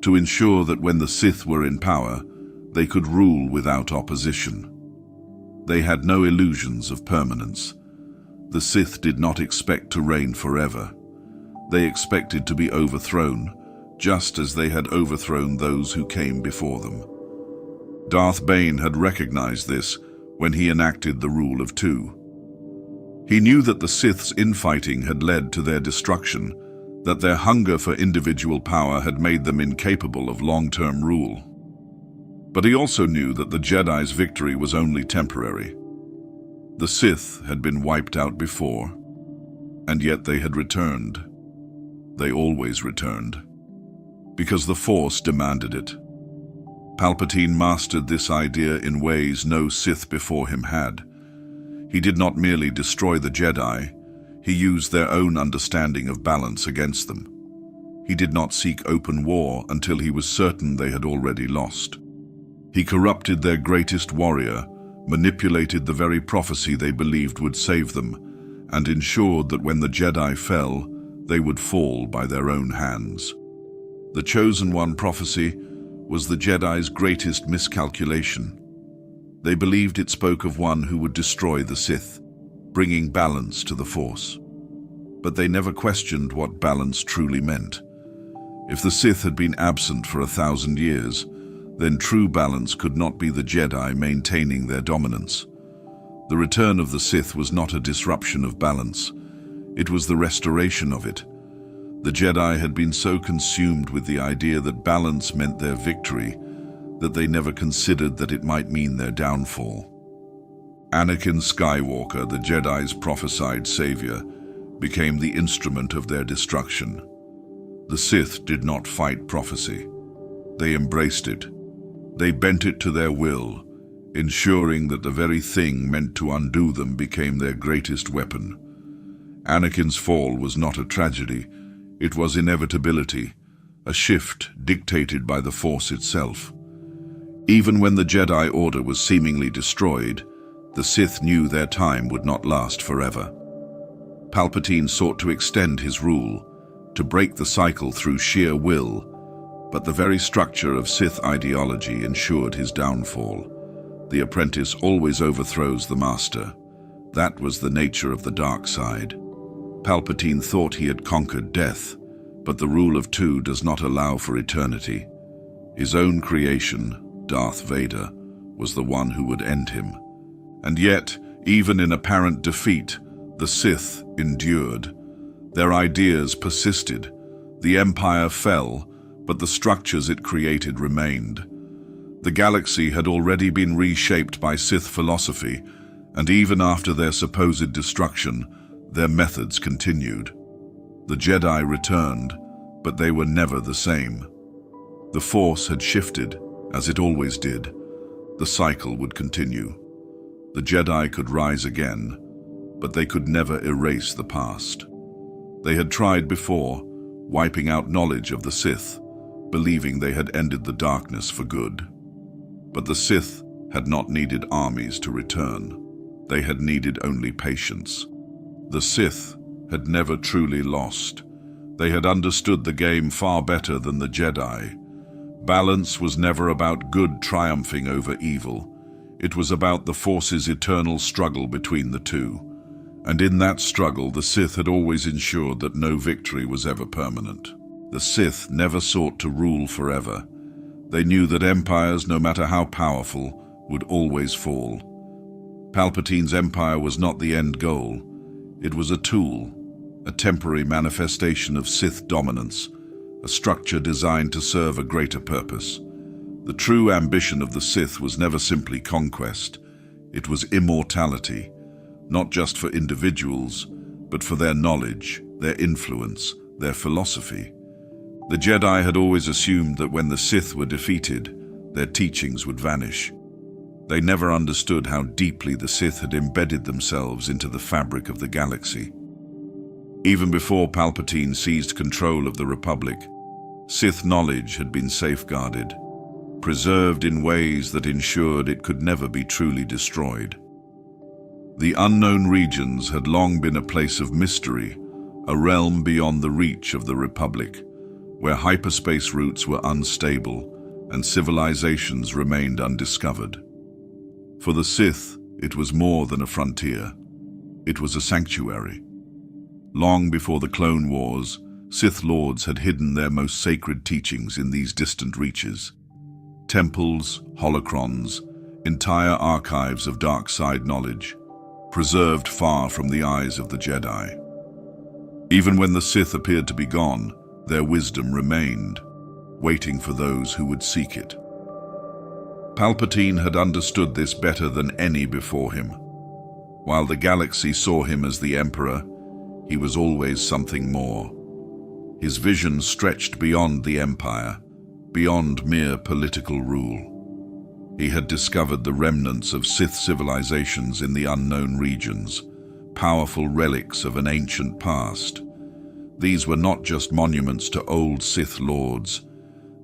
to ensure that when the Sith were in power, they could rule without opposition. They had no illusions of permanence. The Sith did not expect to reign forever. They expected to be overthrown, just as they had overthrown those who came before them. Darth Bane had recognized this when he enacted the rule of two. He knew that the Sith's infighting had led to their destruction, that their hunger for individual power had made them incapable of long-term rule. But he also knew that the Jedi's victory was only temporary. The Sith had been wiped out before, and yet they had returned. They always returned, because the Force demanded it. Palpatine mastered this idea in ways no Sith before him had. He did not merely destroy the Jedi, he used their own understanding of balance against them. He did not seek open war until he was certain they had already lost. He corrupted their greatest warrior, manipulated the very prophecy they believed would save them, and ensured that when the Jedi fell, they would fall by their own hands. The Chosen One prophecy was the Jedi's greatest miscalculation. They believed it spoke of one who would destroy the Sith, bringing balance to the Force. but they never questioned what balance truly meant. If the Sith had been absent for 1,000 years, then true balance could not be the Jedi maintaining their dominance. The return of the Sith was not a disruption of balance, it was the restoration of it. The Jedi had been so consumed with the idea that balance meant their victory that they never considered that it might mean their downfall. Anakin Skywalker, the Jedi's prophesied savior, became the instrument of their destruction. The Sith did not fight prophecy. They embraced it. They bent it to their will, ensuring that the very thing meant to undo them became their greatest weapon. Anakin's fall was not a tragedy, it was inevitability, a shift dictated by the Force itself. Even when the Jedi Order was seemingly destroyed, the Sith knew their time would not last forever. Palpatine sought to extend his rule, to break the cycle through sheer will, but the very structure of Sith ideology ensured his downfall. The apprentice always overthrows the master. That was the nature of the dark side. Palpatine thought he had conquered death, but the rule of two does not allow for eternity. His own creation, Darth Vader, was the one who would end him. And yet, even in apparent defeat, the Sith endured. Their ideas persisted. The Empire fell, but the structures it created remained. The galaxy had already been reshaped by Sith philosophy, and even after their supposed destruction, their methods continued. The Jedi returned, but they were never the same. The Force had shifted, as it always did. The cycle would continue. The Jedi could rise again, but they could never erase the past. They had tried before, wiping out knowledge of the Sith, believing they had ended the darkness for good. But the Sith had not needed armies to return. They had needed only patience. The Sith had never truly lost. They had understood the game far better than the Jedi. Balance was never about good triumphing over evil. It was about the Force's eternal struggle between the two. And in that struggle, the Sith had always ensured that no victory was ever permanent. The Sith never sought to rule forever. They knew that empires, no matter how powerful, would always fall. Palpatine's empire was not the end goal. It was a tool, a temporary manifestation of Sith dominance, a structure designed to serve a greater purpose. The true ambition of the Sith was never simply conquest. It was immortality, not just for individuals, but for their knowledge, their influence, their philosophy. The Jedi had always assumed that when the Sith were defeated, their teachings would vanish. They never understood how deeply the Sith had embedded themselves into the fabric of the galaxy. Even before Palpatine seized control of the Republic, Sith knowledge had been safeguarded, preserved in ways that ensured it could never be truly destroyed. The unknown regions had long been a place of mystery, a realm beyond the reach of the Republic, where hyperspace routes were unstable and civilizations remained undiscovered. For the Sith, it was more than a frontier. It was a sanctuary. Long before the Clone Wars, Sith Lords had hidden their most sacred teachings in these distant reaches. Temples, holocrons, entire archives of dark side knowledge, preserved far from the eyes of the Jedi. Even when the Sith appeared to be gone, their wisdom remained, waiting for those who would seek it. Palpatine had understood this better than any before him. While the galaxy saw him as the Emperor, he was always something more. His vision stretched beyond the Empire, beyond mere political rule. He had discovered the remnants of Sith civilizations in the unknown regions, powerful relics of an ancient past. These were not just monuments to old Sith Lords,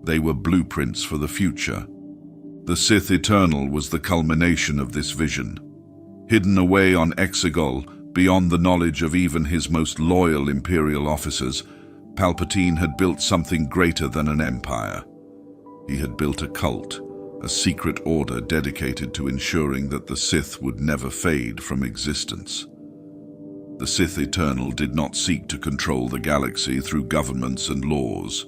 they were blueprints for the future. The Sith Eternal was the culmination of this vision. Hidden away on Exile, beyond the knowledge of even his most loyal Imperial officers, Palpatine had built something greater than an empire. He had built a cult, a secret order dedicated to ensuring that the Sith would never fade from existence. The Sith Eternal did not seek to control the galaxy through governments and laws.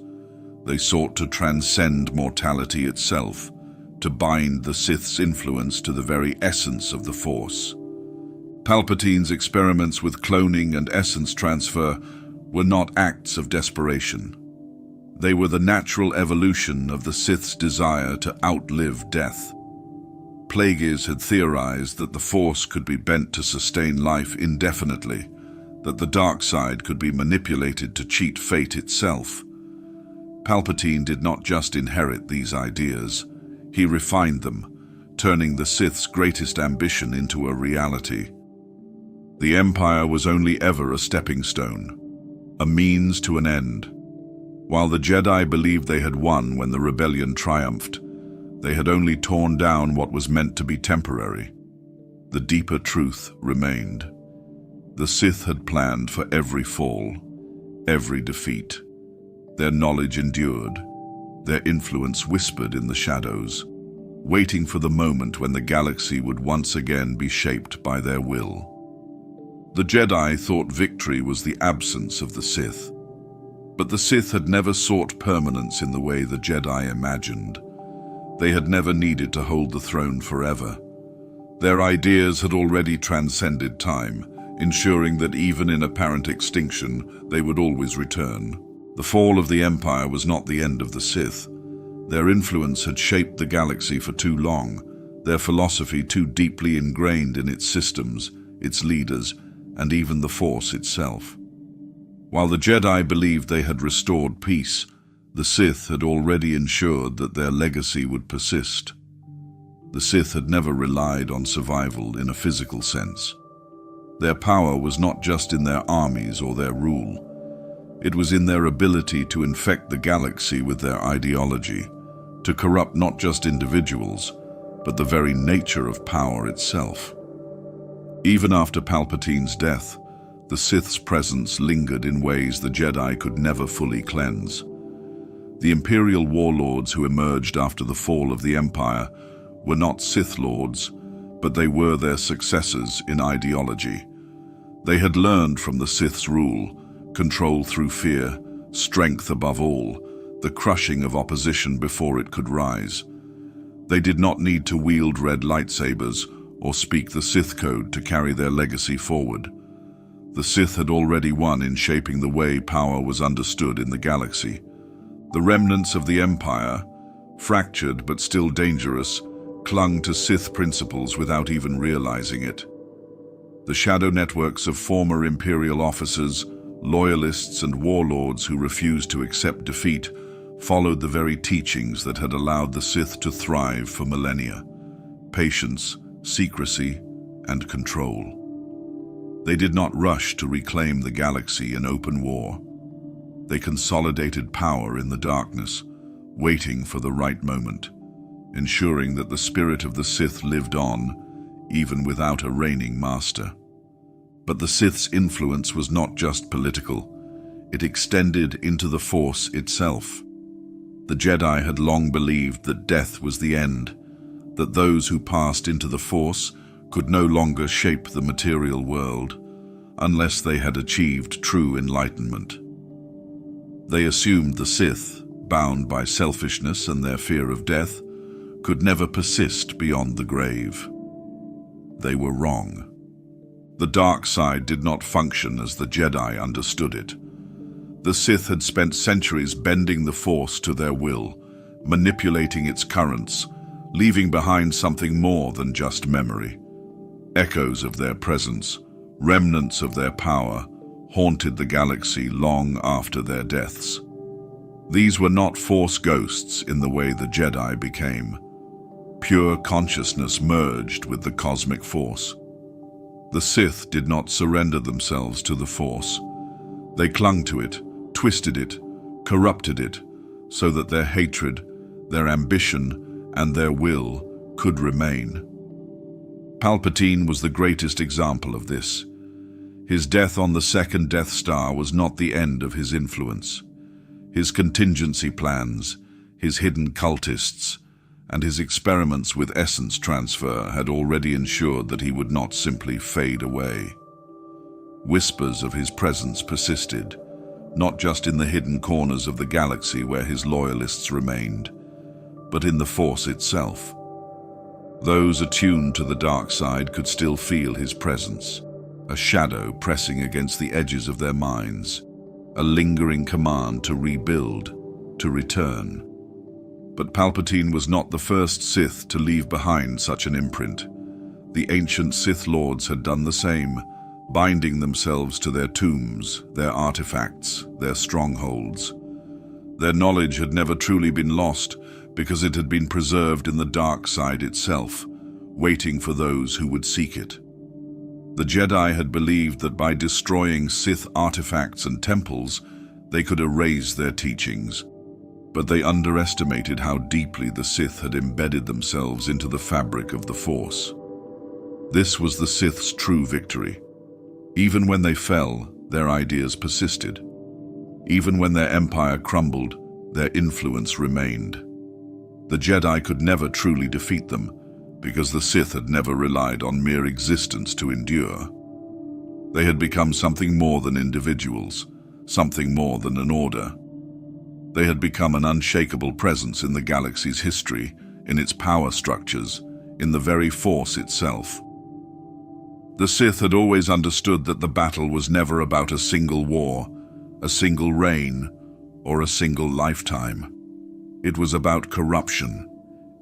They sought to transcend mortality itself, to bind the Sith's influence to the very essence of the Force. Palpatine's experiments with cloning and essence transfer were not acts of desperation. They were the natural evolution of the Sith's desire to outlive death. Plagueis had theorized that the Force could be bent to sustain life indefinitely, that the dark side could be manipulated to cheat fate itself. Palpatine did not just inherit these ideas, he refined them, turning the Sith's greatest ambition into a reality. The Empire was only ever a stepping stone, a means to an end. While the Jedi believed they had won when the rebellion triumphed, they had only torn down what was meant to be temporary. The deeper truth remained. The Sith had planned for every fall, every defeat. Their knowledge endured, their influence whispered in the shadows, waiting for the moment when the galaxy would once again be shaped by their will. The Jedi thought victory was the absence of the Sith, but the Sith had never sought permanence in the way the Jedi imagined. They had never needed to hold the throne forever. Their ideas had already transcended time, ensuring that even in apparent extinction, they would always return. The fall of the Empire was not the end of the Sith. Their influence had shaped the galaxy for too long, their philosophy too deeply ingrained in its systems, its leaders, and even the Force itself. While the Jedi believed they had restored peace, the Sith had already ensured that their legacy would persist. The Sith had never relied on survival in a physical sense. Their power was not just in their armies or their rule. It was in their ability to infect the galaxy with their ideology, to corrupt not just individuals, but the very nature of power itself. Even after Palpatine's death, the Sith's presence lingered in ways the Jedi could never fully cleanse. The Imperial warlords who emerged after the fall of the Empire were not Sith lords, but they were their successors in ideology. They had learned from the Sith's rule, control through fear, strength above all, the crushing of opposition before it could rise. They did not need to wield red lightsabers or speak the Sith code to carry their legacy forward. The Sith had already won in shaping the way power was understood in the galaxy. The remnants of the Empire, fractured but still dangerous, clung to Sith principles without even realizing it. The shadow networks of former Imperial officers, loyalists and warlords who refused to accept defeat followed the very teachings that had allowed the Sith to thrive for millennia: patience, secrecy, and control. They did not rush to reclaim the galaxy in open war. They consolidated power in the darkness, waiting for the right moment, ensuring that the spirit of the Sith lived on, even without a reigning master. But the Sith's influence was not just political. It extended into the Force itself. The Jedi had long believed that death was the end, that those who passed into the Force could no longer shape the material world, unless they had achieved true enlightenment. They assumed the Sith, bound by selfishness and their fear of death, could never persist beyond the grave. They were wrong. The dark side did not function as the Jedi understood it. The Sith had spent centuries bending the Force to their will, manipulating its currents, leaving behind something more than just memory. Echoes of their presence, remnants of their power, haunted the galaxy long after their deaths. These were not Force ghosts in the way the Jedi became. Pure consciousness merged with the cosmic Force. The Sith did not surrender themselves to the Force. They clung to it, twisted it, corrupted it, so that their hatred, their ambition, and their will could remain. Palpatine was the greatest example of this. His death on the second Death Star was not the end of his influence. His contingency plans, his hidden cultists, and his experiments with essence transfer had already ensured that he would not simply fade away. Whispers of his presence persisted, not just in the hidden corners of the galaxy where his loyalists remained, but in the Force itself. Those attuned to the dark side could still feel his presence, a shadow pressing against the edges of their minds, a lingering command to rebuild, to return. But Palpatine was not the first Sith to leave behind such an imprint. The ancient Sith Lords had done the same, binding themselves to their tombs, their artifacts, their strongholds. Their knowledge had never truly been lost because it had been preserved in the dark side itself, waiting for those who would seek it. The Jedi had believed that by destroying Sith artifacts and temples, they could erase their teachings. But they underestimated how deeply the Sith had embedded themselves into the fabric of the Force. This was the Sith's true victory. Even when they fell, their ideas persisted. Even when their empire crumbled, their influence remained. The Jedi could never truly defeat them, because the Sith had never relied on mere existence to endure. They had become something more than individuals, something more than an order. They had become an unshakable presence in the galaxy's history, in its power structures, in the very Force itself. The Sith had always understood that the battle was never about a single war, a single reign, or a single lifetime. It was about corruption.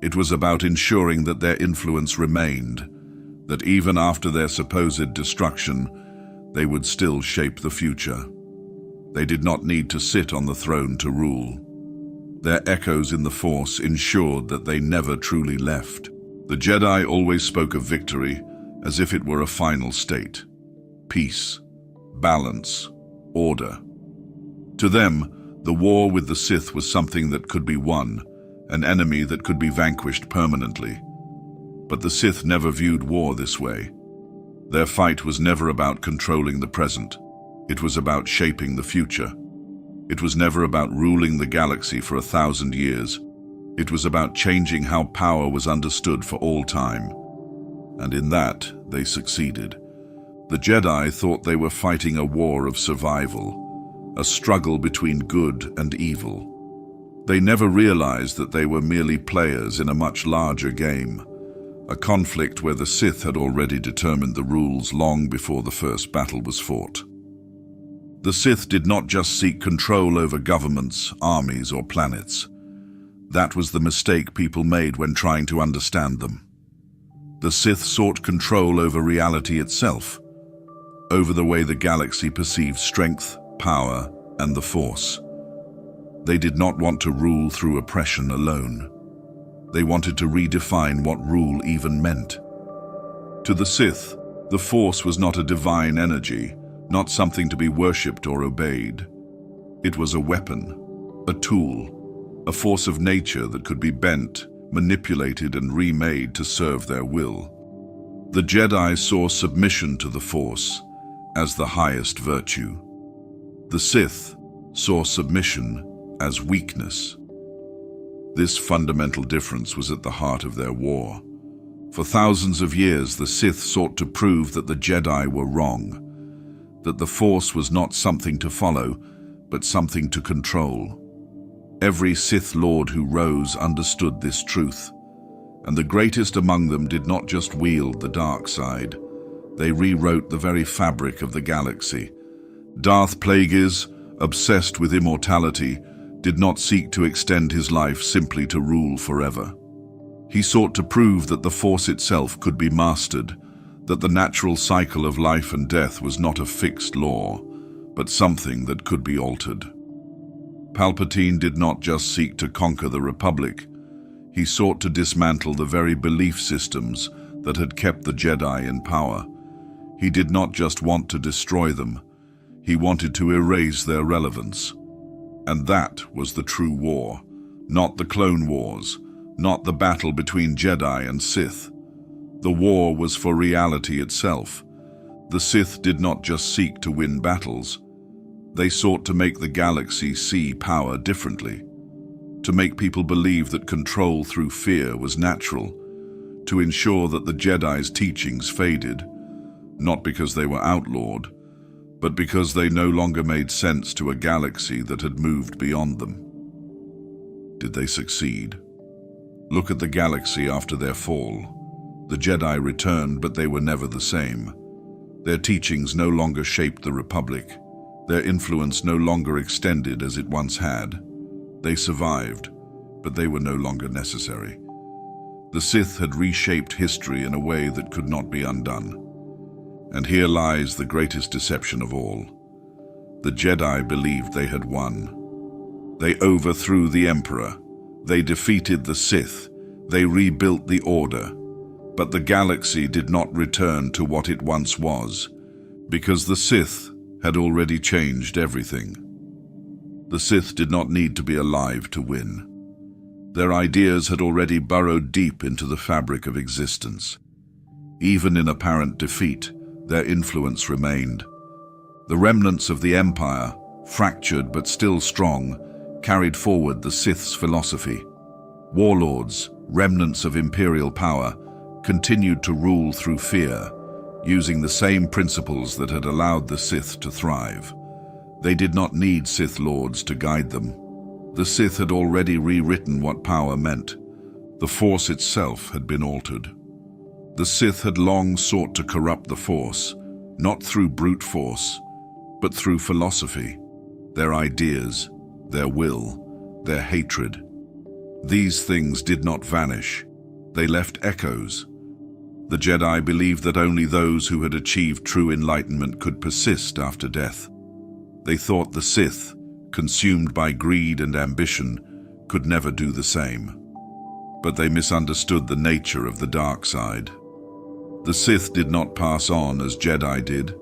It was about ensuring that their influence remained, that even after their supposed destruction, they would still shape the future. They did not need to sit on the throne to rule. Their echoes in the Force ensured that they never truly left. The Jedi always spoke of victory as if it were a final state. Peace, balance, order. To them, the war with the Sith was something that could be won, an enemy that could be vanquished permanently. But the Sith never viewed war this way. Their fight was never about controlling the present. It was about shaping the future. It was never about ruling the galaxy for 1,000 years. It was about changing how power was understood for all time. And in that, they succeeded. The Jedi thought they were fighting a war of survival, a struggle between good and evil. They never realized that they were merely players in a much larger game, a conflict where the Sith had already determined the rules long before the first battle was fought. The Sith did not just seek control over governments, armies, or planets. That was the mistake people made when trying to understand them. The Sith sought control over reality itself, over the way the galaxy perceived strength, power, and the Force. They did not want to rule through oppression alone. They wanted to redefine what rule even meant. To the Sith, the Force was not a divine energy, not something to be worshipped or obeyed. It was a weapon, a tool, a force of nature that could be bent, manipulated, and remade to serve their will. The Jedi saw submission to the Force as the highest virtue. The Sith saw submission as weakness. This fundamental difference was at the heart of their war. For thousands of years, the Sith sought to prove that the Jedi were wrong, that the Force was not something to follow, but something to control. Every Sith Lord who rose understood this truth, and the greatest among them did not just wield the dark side. They rewrote the very fabric of the galaxy. Darth Plagueis, obsessed with immortality, did not seek to extend his life simply to rule forever. He sought to prove that the Force itself could be mastered, that the natural cycle of life and death was not a fixed law, but something that could be altered. Palpatine did not just seek to conquer the Republic. He sought to dismantle the very belief systems that had kept the Jedi in power. He did not just want to destroy them. He wanted to erase their relevance. And that was the true war, not the Clone Wars, not the battle between Jedi and Sith. The war was for reality itself. The Sith did not just seek to win battles. They sought to make the galaxy see power differently, to make people believe that control through fear was natural, to ensure that the Jedi's teachings faded, not because they were outlawed, but because they no longer made sense to a galaxy that had moved beyond them. Did they succeed? Look at the galaxy after their fall. The Jedi returned, but they were never the same. Their teachings no longer shaped the Republic. Their influence no longer extended as it once had. They survived, but they were no longer necessary. The Sith had reshaped history in a way that could not be undone. And here lies the greatest deception of all. The Jedi believed they had won. They overthrew the Emperor. They defeated the Sith. They rebuilt the Order. But the galaxy did not return to what it once was, because the Sith had already changed everything. The Sith did not need to be alive to win. Their ideas had already burrowed deep into the fabric of existence. Even in apparent defeat, their influence remained. The remnants of the Empire, fractured but still strong, carried forward the Sith's philosophy. Warlords, remnants of Imperial power, continued to rule through fear, using the same principles that had allowed the Sith to thrive. They did not need Sith Lords to guide them. The Sith had already rewritten what power meant. The Force itself had been altered. The Sith had long sought to corrupt the Force, not through brute force, but through philosophy, their ideas, their will, their hatred. These things did not vanish. They left echoes. The Jedi believed that only those who had achieved true enlightenment could persist after death. They thought the Sith, consumed by greed and ambition, could never do the same. But they misunderstood the nature of the dark side. The Sith did not pass on as Jedi did,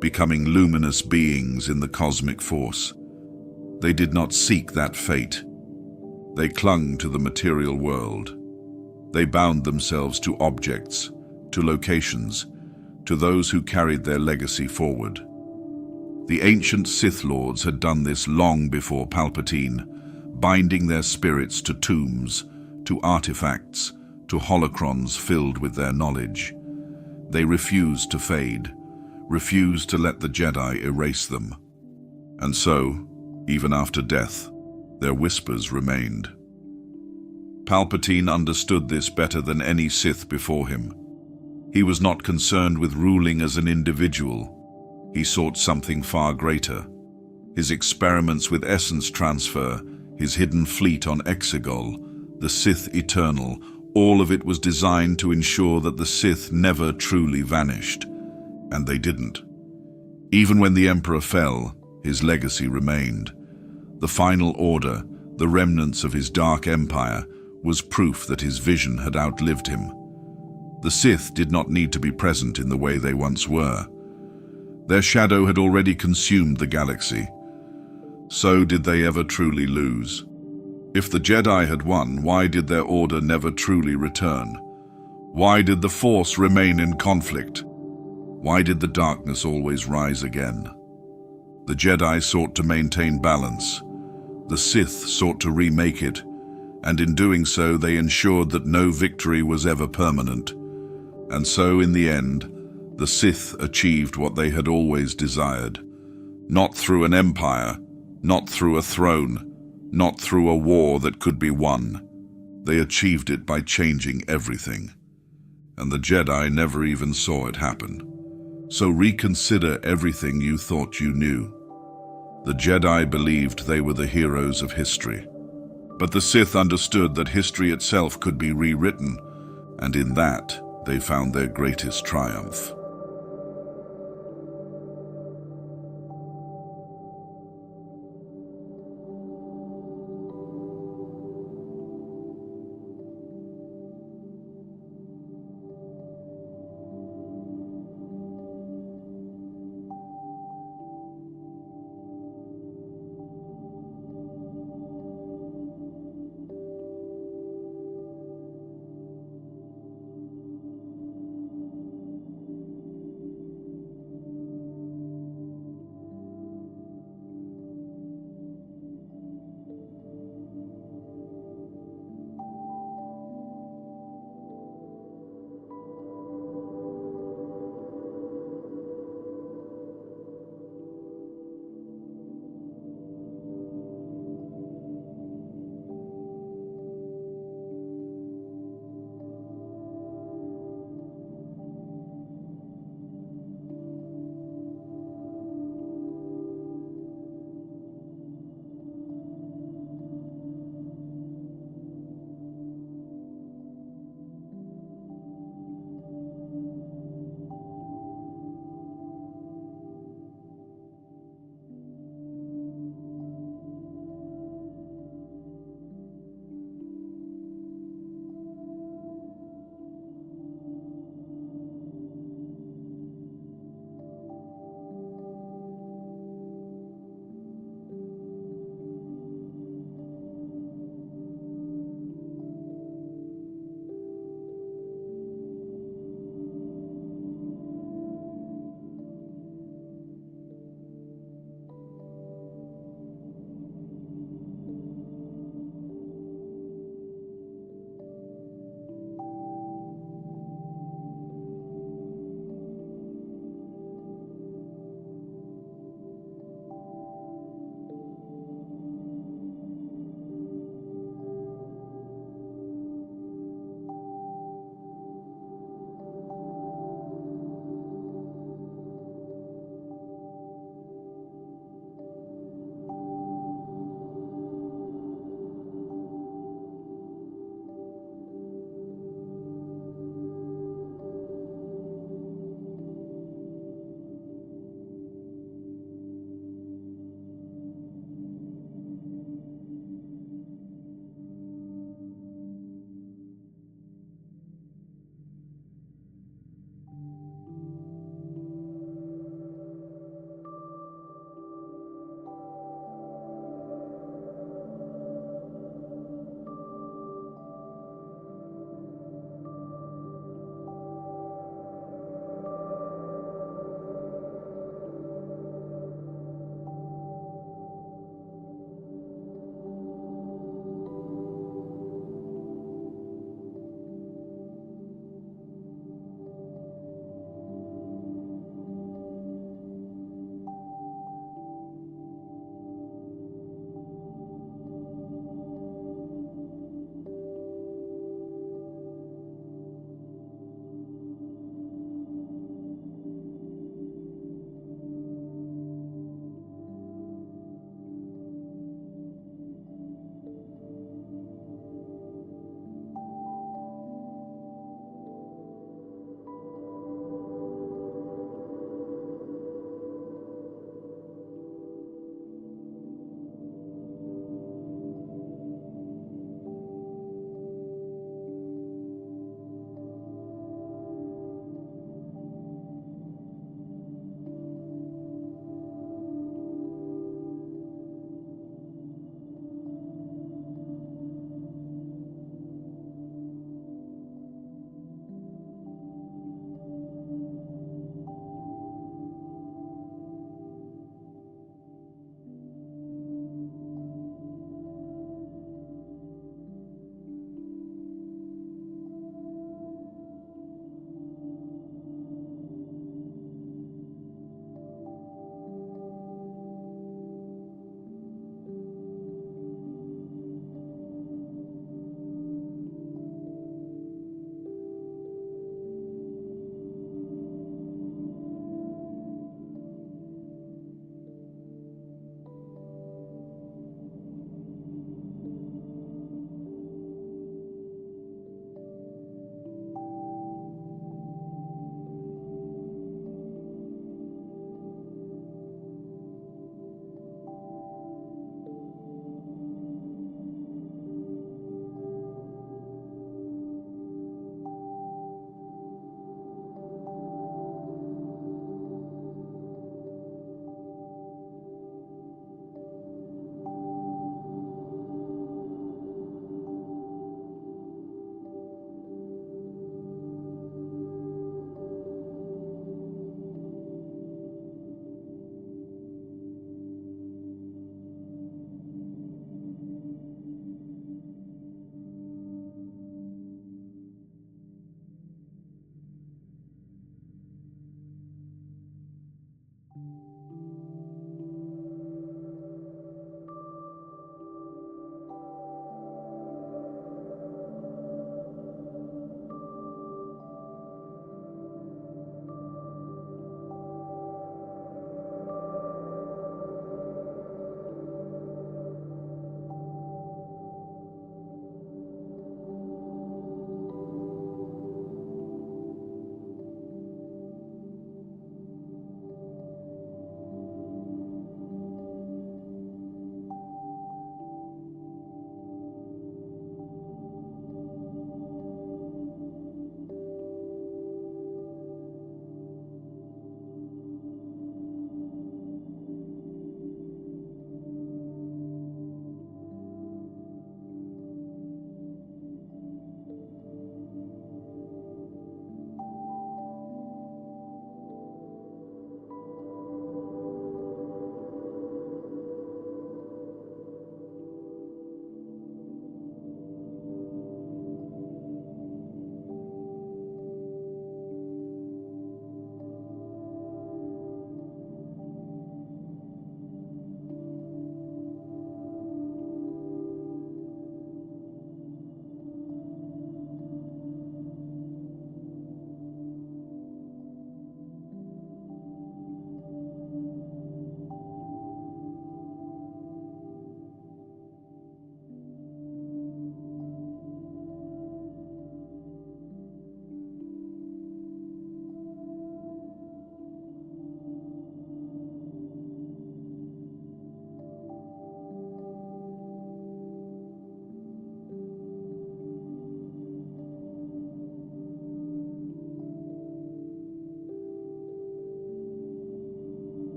becoming luminous beings in the cosmic force. They did not seek that fate. They clung to the material world. They bound themselves to objects, to locations, to those who carried their legacy forward. The ancient Sith Lords had done this long before Palpatine, binding their spirits to tombs, to artifacts, to holocrons filled with their knowledge. They refused to fade, refused to let the Jedi erase them. And so, even after death, their whispers remained. Palpatine understood this better than any Sith before him. He was not concerned with ruling as an individual. He sought something far greater. His experiments with essence transfer, his hidden fleet on Exile, the Sith Eternal, all of it was designed to ensure that the Sith never truly vanished. And they didn't. Even when the Emperor fell, his legacy remained. The final order, the remnants of his dark empire, was proof that his vision had outlived him. The Sith did not need to be present in the way they once were. Their shadow had already consumed the galaxy. So did they ever truly lose? If the Jedi had won, why did their order never truly return? Why did the Force remain in conflict? Why did the darkness always rise again? The Jedi sought to maintain balance. The Sith sought to remake it, and in doing so they ensured that no victory was ever permanent. And so, in the end, the Sith achieved what they had always desired. Not through an empire, not through a throne, not through a war that could be won. They achieved it by changing everything. And the Jedi never even saw it happen. So reconsider everything you thought you knew. The Jedi believed they were the heroes of history. But the Sith understood that history itself could be rewritten, and in that, they found their greatest triumph.